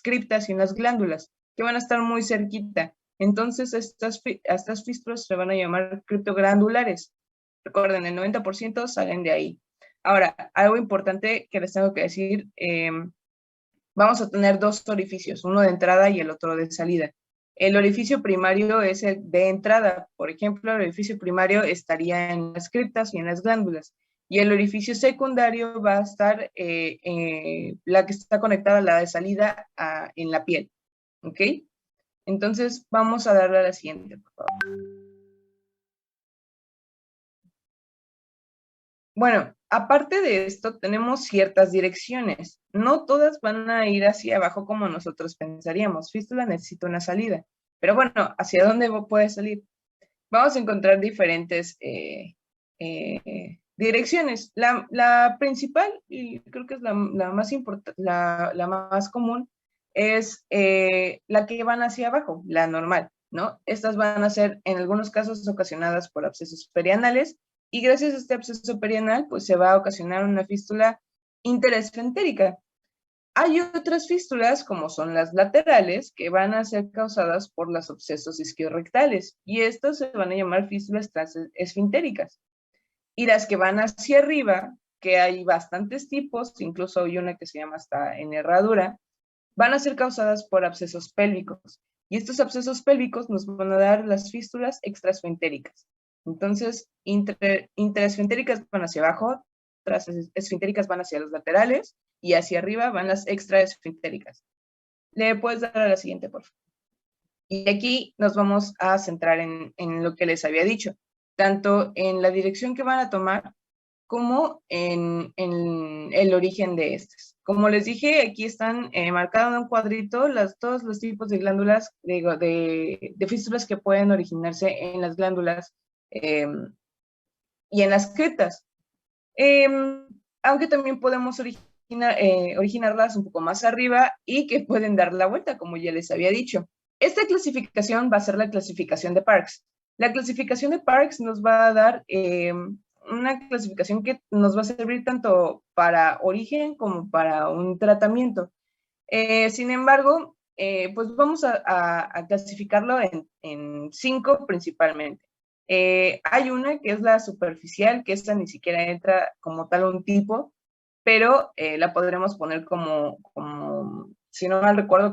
criptas y en las glándulas, que van a estar muy cerquita. Entonces, estas fístulas se van a llamar criptoglandulares. Recuerden, el 90% salen de ahí. Ahora, algo importante que les tengo que decir, vamos a tener dos orificios, uno de entrada y el otro de salida. El orificio primario es el de entrada. Por ejemplo, el orificio primario estaría en las criptas y en las glándulas. Y el orificio secundario va a estar la que está conectada a la de salida en la piel. ¿Ok? Entonces, vamos a darle a la siguiente, por favor. Bueno, aparte de esto, tenemos ciertas direcciones. No todas van a ir hacia abajo como nosotros pensaríamos. Fístula necesita una salida. Pero bueno, ¿hacia dónde puede salir? Vamos a encontrar diferentes direcciones. La principal, y creo que es la más importante, la más común, es la que van hacia abajo, la normal, ¿no? Estas van a ser, en algunos casos, ocasionadas por abscesos perianales, y gracias a este absceso perianal, pues se va a ocasionar una fístula interesfentérica. Hay otras fístulas, como son las laterales, que van a ser causadas por los abscesos isquiorrectales, y estas se van a llamar fístulas transesfintéricas. Y las que van hacia arriba, que hay bastantes tipos, incluso hay una que se llama hasta en herradura, van a ser causadas por abscesos pélvicos. Y estos abscesos pélvicos nos van a dar las fístulas extraesfintéricas. Entonces, interesfintéricas van hacia abajo, transesfintéricas van hacia los laterales, y hacia arriba van las extraesfintéricas. ¿Le puedes dar a la siguiente, por favor? Y aquí nos vamos a centrar en lo que les había dicho, tanto en la dirección que van a tomar como en el origen de estas. Como les dije, aquí están marcados en un cuadrito todos los tipos de glándulas, de fístulas que pueden originarse en las glándulas y en las criptas. Aunque también podemos originarlas un poco más arriba y que pueden dar la vuelta, como ya les había dicho. Esta clasificación va a ser la clasificación de Parkes. La clasificación de Parkes nos va a dar una clasificación que nos va a servir tanto para origen como para un tratamiento. Sin embargo, pues vamos a clasificarlo en 5 principalmente. Hay una que es la superficial, que esta ni siquiera entra como tal un tipo, pero la podremos poner como si no mal recuerdo,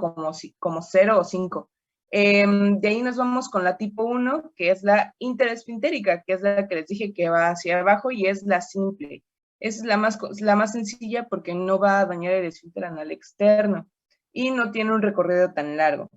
como 0 o 5. De ahí nos vamos con la tipo 1, que es la interesfintérica, que es la que les dije que va hacia abajo y es la simple. Esa es la más sencilla porque no va a dañar el esfínter anal externo y no tiene un recorrido tan largo.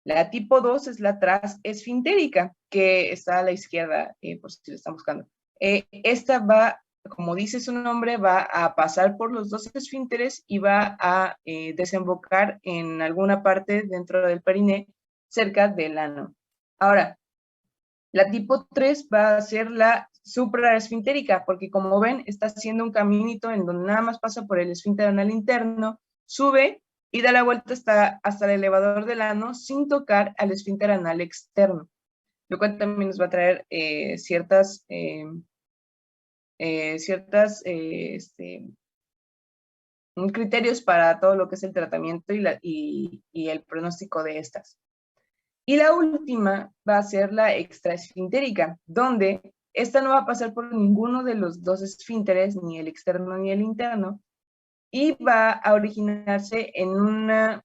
La tipo 2 es la transesfintérica, que está a la izquierda, por si la están buscando. Esta va, como dice su nombre, va a pasar por los dos esfínteres y va a desembocar en alguna parte dentro del periné, cerca del ano. Ahora, la tipo 3 va a ser la supraesfintérica, porque como ven, está haciendo un caminito en donde nada más pasa por el esfínter anal interno, sube y da la vuelta hasta el elevador del ano sin tocar al esfínter anal externo, lo cual también nos va a traer ciertas criterios para todo lo que es el tratamiento y el pronóstico de estas. Y la última va a ser la extraesfintérica, donde esta no va a pasar por ninguno de los dos esfínteres, ni el externo ni el interno, y va a originarse en una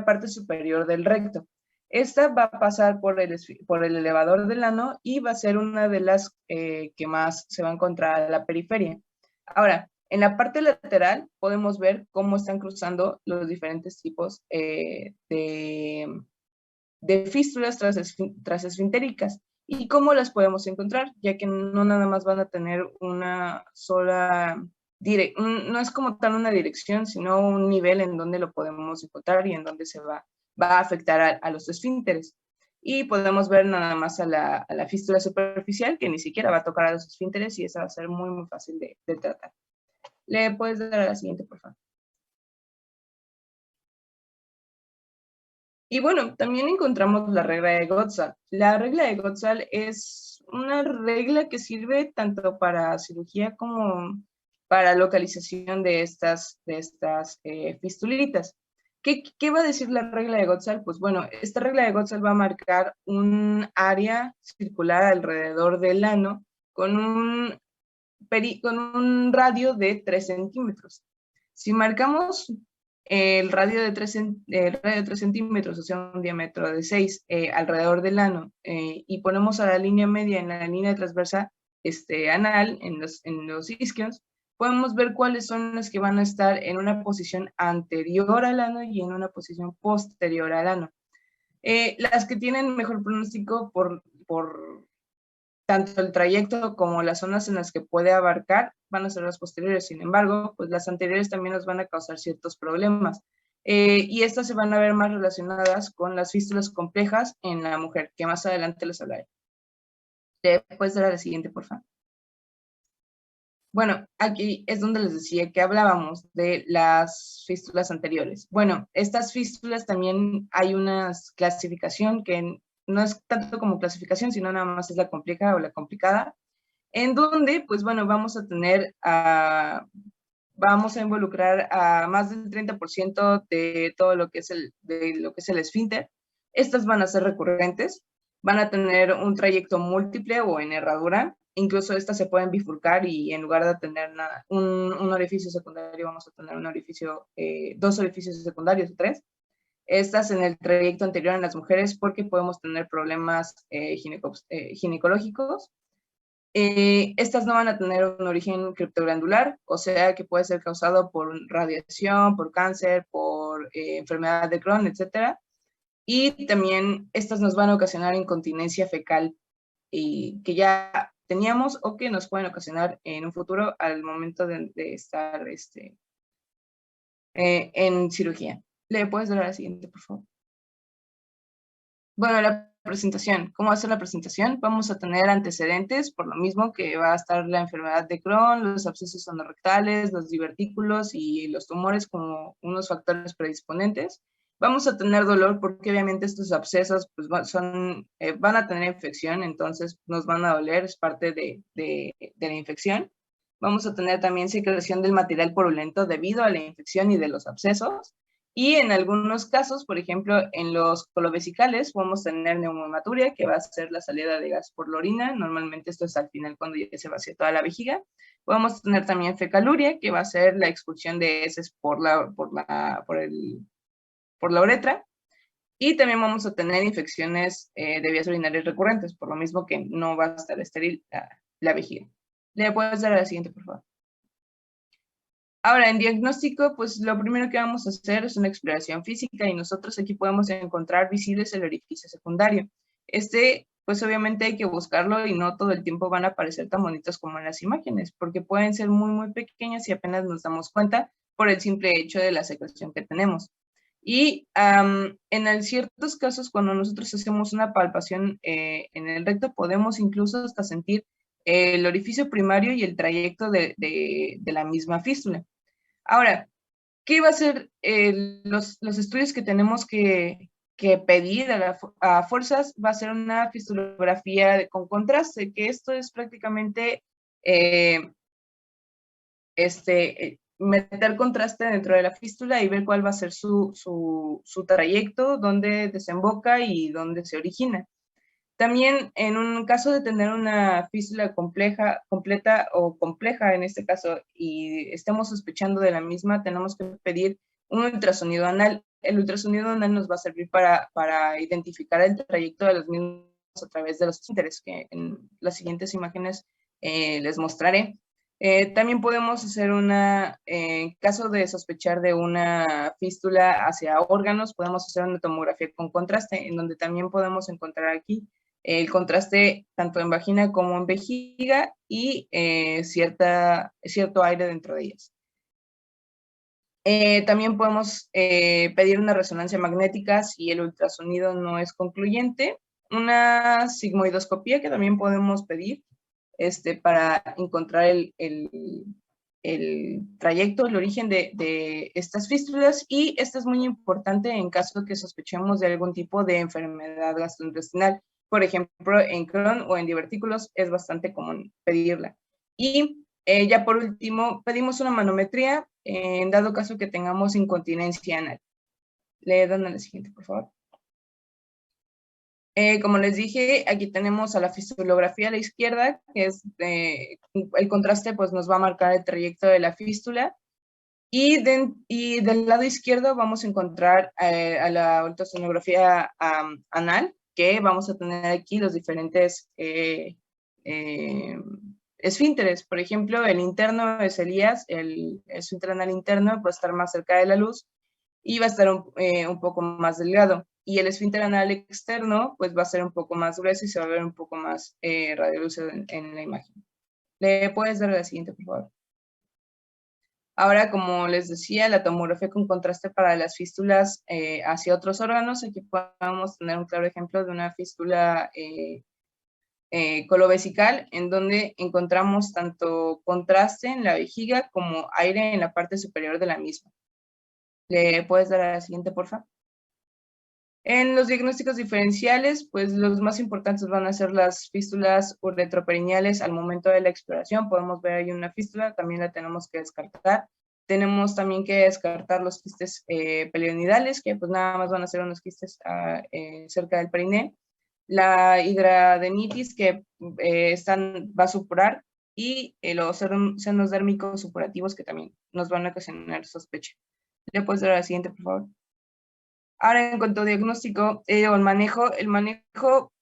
parte superior del recto. Esta va a pasar por el elevador del ano y va a ser una de las que más se va a encontrar a la periferia. Ahora, en la parte lateral podemos ver cómo están cruzando los diferentes tipos de fístulas transesfintéricas y cómo las podemos encontrar, ya que no nada más van a tener una sola no es como tal una dirección, sino un nivel en donde lo podemos encontrar y en donde se va a afectar a los esfínteres. Y podemos ver nada más a la fístula superficial, que ni siquiera va a tocar a los esfínteres, y esa va a ser muy, muy fácil de tratar. ¿Le puedes dar a la siguiente, por favor? Y bueno, también encontramos la regla de Gottshall. La regla de Gottshall es una regla que sirve tanto para cirugía como para localización de estas fistulitas. ¿Qué va a decir la regla de Gottshall? Pues bueno, esta regla de Gottshall va a marcar un área circular alrededor del ano con un radio de 3 centímetros. Si marcamos el radio de 3 centímetros, o sea, un diámetro de 6 alrededor del ano, y ponemos a la línea media en la línea transversa anal, en los isquios, podemos ver cuáles son las que van a estar en una posición anterior al ano y en una posición posterior al ano. Las que tienen mejor pronóstico por tanto el trayecto como las zonas en las que puede abarcar van a ser las posteriores. Sin embargo, pues las anteriores también nos van a causar ciertos problemas. Y estas se van a ver más relacionadas con las fístulas complejas en la mujer, que más adelante les hablaré. ¿Puedes dar a la siguiente, por favor? Bueno, aquí es donde les decía que hablábamos de las fístulas anteriores. Bueno, estas fístulas también hay una clasificación que no es tanto como clasificación, sino nada más es la compleja o la complicada, en donde, pues bueno, vamos a involucrar a más del 30% de todo lo que es el esfínter. Estas van a ser recurrentes, van a tener un trayecto múltiple o en herradura, incluso estas se pueden bifurcar y en lugar de tener un orificio secundario, vamos a tener dos orificios secundarios o 3. Estas en el trayecto anterior en las mujeres porque podemos tener problemas ginecológicos. Estas no van a tener un origen criptoglandular, o sea que puede ser causado por radiación, por cáncer, por enfermedad de Crohn, etc. Y también estas nos van a ocasionar incontinencia fecal que ya teníamos o que nos pueden ocasionar en un futuro al momento de estar en cirugía. ¿Le puedes dar a la siguiente, por favor? Bueno, la presentación. ¿Cómo va a ser la presentación? Vamos a tener antecedentes, por lo mismo que va a estar la enfermedad de Crohn, los abscesos anorectales, los divertículos y los tumores como unos factores predisponentes. Vamos a tener dolor porque obviamente estos abscesos pues, van a tener infección, entonces nos van a doler, es parte de la infección. Vamos a tener también secreción del material purulento debido a la infección y de los abscesos. Y en algunos casos, por ejemplo, en los colovesicales, vamos a tener neumomaturia, que va a ser la salida de gas por la orina. Normalmente esto es al final cuando ya se vacía toda la vejiga. Vamos a tener también fecaluria, que va a ser la expulsión de heces por la uretra. Y también vamos a tener infecciones de vías urinarias recurrentes, por lo mismo que no va a estar estéril la vejiga. ¿Le puedes dar a la siguiente, por favor? Ahora, en diagnóstico, pues lo primero que vamos a hacer es una exploración física y nosotros aquí podemos encontrar visibles el orificio secundario. Pues obviamente hay que buscarlo y no todo el tiempo van a aparecer tan bonitos como en las imágenes, porque pueden ser muy, muy pequeños y apenas nos damos cuenta por el simple hecho de la secreción que tenemos. Y en ciertos casos, cuando nosotros hacemos una palpación en el recto, podemos incluso hasta sentir el orificio primario y el trayecto de la misma fístula. Ahora, ¿qué va a ser los estudios que tenemos que pedir a fuerzas? Va a ser una fistulografía con contraste, que esto es prácticamente meter contraste dentro de la fístula y ver cuál va a ser su trayecto, dónde desemboca y dónde se origina. También en un caso de tener una fístula completa o compleja en este caso, y estemos sospechando de la misma, tenemos que pedir un ultrasonido anal. El ultrasonido anal nos va a servir para identificar el trayecto de los mismos a través de los esfínteres, que en las siguientes imágenes les mostraré. También podemos hacer en caso de sospechar de una fístula hacia órganos, podemos hacer una tomografía con contraste, en donde también podemos encontrar aquí el contraste tanto en vagina como en vejiga y cierto aire dentro de ellas. También podemos pedir una resonancia magnética si el ultrasonido no es concluyente, una sigmoidoscopía que también podemos pedir para encontrar el trayecto, el origen de estas fístulas, y esto es muy importante en caso de que sospechemos de algún tipo de enfermedad gastrointestinal. Por ejemplo, en Crohn o en divertículos es bastante común pedirla. Y ya por último, pedimos una manometría en dado caso que tengamos incontinencia anal. Le dan a la siguiente, por favor. Como les dije, aquí tenemos a la fistulografía a la izquierda, que es el contraste, pues nos va a marcar el trayecto de la fístula. Y del lado izquierdo vamos a encontrar a la ultrasonografía anal, que vamos a tener aquí los diferentes esfínteres. Por ejemplo, el interno es Elías, el esfínter anal interno va a estar más cerca de la luz y va a estar un poco más delgado. Y el esfínter anal externo, pues va a ser un poco más grueso y se va a ver un poco más radiolúcido en la imagen. ¿Le puedes dar a la siguiente, por favor? Ahora, como les decía, la tomografía con contraste para las fístulas hacia otros órganos. Aquí podemos tener un claro ejemplo de una fístula colovesical, en donde encontramos tanto contraste en la vejiga como aire en la parte superior de la misma. ¿Le puedes dar a la siguiente, por favor? En los diagnósticos diferenciales, pues los más importantes van a ser las fístulas uretroperineales al momento de la exploración. Podemos ver ahí una fístula, también la tenemos que descartar. Tenemos también que descartar los quistes pelionidales, que pues nada más van a ser unos quistes cerca del periné. La hidradenitis, que va a supurar, y los senos dérmicos supurativos, que también nos van a ocasionar sospecha. ¿Le puedes dar a la siguiente, por favor? Ahora, en cuanto a diagnóstico o el manejo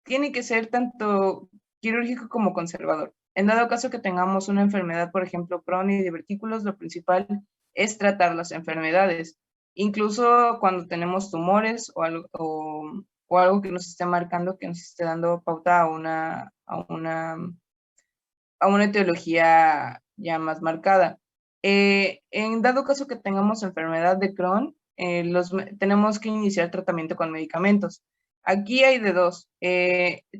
tiene que ser tanto quirúrgico como conservador. En dado caso que tengamos una enfermedad, por ejemplo, Crohn y divertículos, lo principal es tratar las enfermedades. Incluso cuando tenemos tumores o algo que nos esté marcando, que nos esté dando pauta a una etiología ya más marcada. En dado caso que tengamos enfermedad de Crohn, tenemos que iniciar tratamiento con medicamentos. Aquí hay de dos.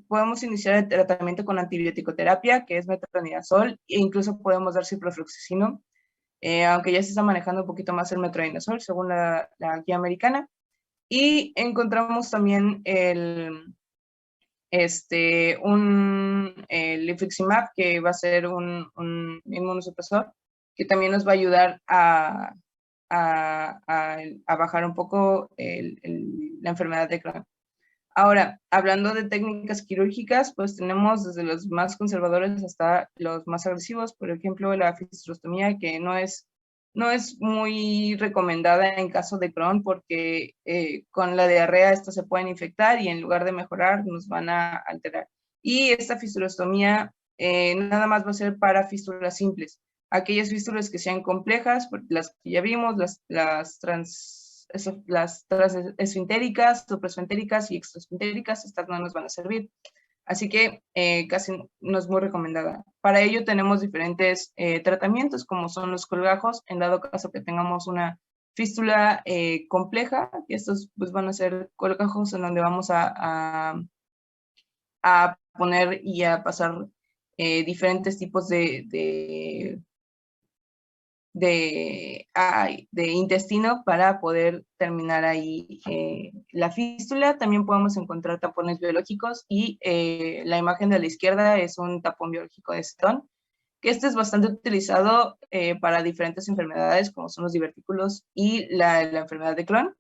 Podemos iniciar el tratamiento con antibiótico-terapia, que es metronidazol, e incluso podemos dar ciprofloxacino, aunque ya se está manejando un poquito más el metronidazol, según la guía americana. Y encontramos también el infliximab, que va a ser un inmunosupresor, que también nos va a ayudar a bajar un poco la enfermedad de Crohn. Ahora, hablando de técnicas quirúrgicas, pues tenemos desde los más conservadores hasta los más agresivos, por ejemplo, la fistrostomía, que no es no es muy recomendada en caso de Crohn porque con la diarrea estas se pueden infectar y en lugar de mejorar nos van a alterar. Y esta fistulostomía nada más va a ser para fístulas simples. Aquellas fístulas que sean complejas, las que ya vimos, las transesfintéricas, supraesfintéricas y extraesfintéricas, estas no nos van a servir. Así que casi no es muy recomendada. Para ello tenemos diferentes tratamientos, como son los colgajos, en dado caso que tengamos una fístula compleja, que estos pues, van a ser colgajos en donde vamos a poner y a pasar diferentes tipos de intestino para poder terminar ahí la fístula. También podemos encontrar tapones biológicos y la imagen de la izquierda es un tapón biológico de Stone, que este es bastante utilizado para diferentes enfermedades como son los divertículos y la enfermedad de Crohn.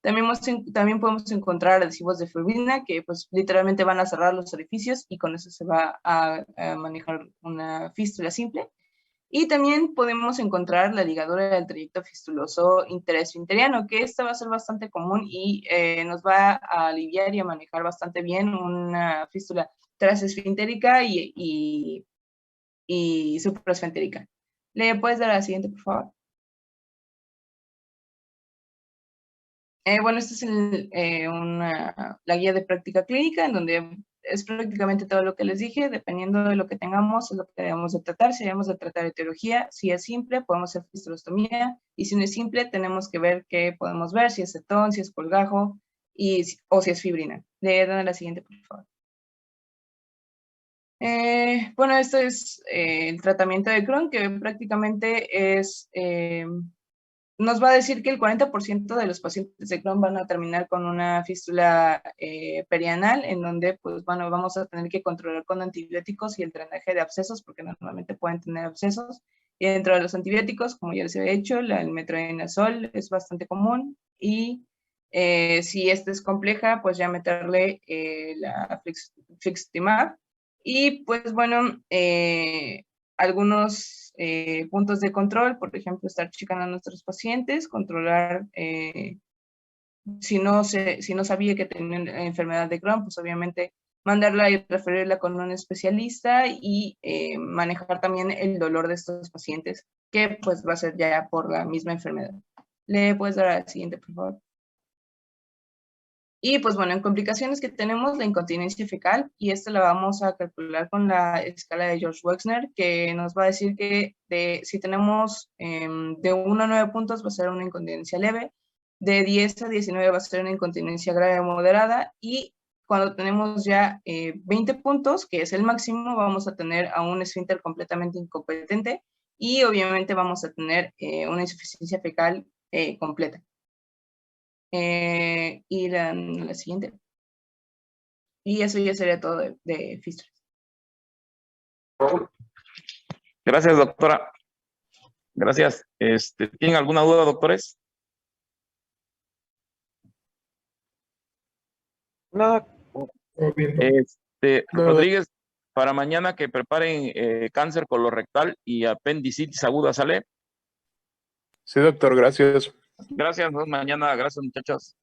También podemos encontrar adhesivos de fibrina que pues literalmente van a cerrar los orificios y con eso se va a manejar una fístula simple. Y también podemos encontrar la ligadura del trayecto fistuloso interesfinteriano, que esta va a ser bastante común y nos va a aliviar y a manejar bastante bien una fístula transesfintérica y supraesfintérica. ¿Le puedes dar a la siguiente, por favor? Bueno, esta es la guía de práctica clínica, en donde es prácticamente todo lo que les dije. Dependiendo de lo que tengamos, es lo que debemos de tratar. Si debemos de tratar etiología, si es simple, podemos hacer fistulostomía, y si no es simple, tenemos que ver qué podemos ver, si es cetón, si es colgajo, o si es fibrina. Le dan a la siguiente, por favor. Bueno, esto es el tratamiento de Crohn, que prácticamente es... nos va a decir que el 40% de los pacientes de Crohn van a terminar con una fístula perianal, en donde pues, bueno, vamos a tener que controlar con antibióticos y el drenaje de abscesos, porque normalmente pueden tener abscesos. Y dentro de los antibióticos, como ya les había dicho, el metronidazol es bastante común, y si esta es compleja, pues ya meterle la flixtimab. Y pues bueno, algunos puntos de control, por ejemplo, estar checando a nuestros pacientes, controlar, si no sabía que tenían enfermedad de Crohn, pues obviamente mandarla y referirla con un especialista y manejar también el dolor de estos pacientes, que pues va a ser ya por la misma enfermedad. ¿Le puedes dar al siguiente, por favor? Y pues bueno, en complicaciones que tenemos la incontinencia fecal, y esta la vamos a calcular con la escala de George Wexner, que nos va a decir que si tenemos de 1 a 9 puntos va a ser una incontinencia leve, de 10 a 19 va a ser una incontinencia grave o moderada, y cuando tenemos ya 20 puntos, que es el máximo, vamos a tener a un esfínter completamente incompetente, y obviamente vamos a tener una insuficiencia fecal completa. Y la siguiente. Y eso ya sería todo de fístulas. Gracias, doctora. Gracias. ¿Tienen alguna duda, doctores? Nada. Rodríguez, para mañana que preparen cáncer colorectal y apendicitis aguda, ¿sale? Sí, doctor, gracias. Gracias, nos vemos mañana. Gracias, muchachos.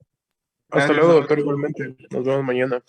Hasta luego, doctor, igualmente. Nos vemos mañana.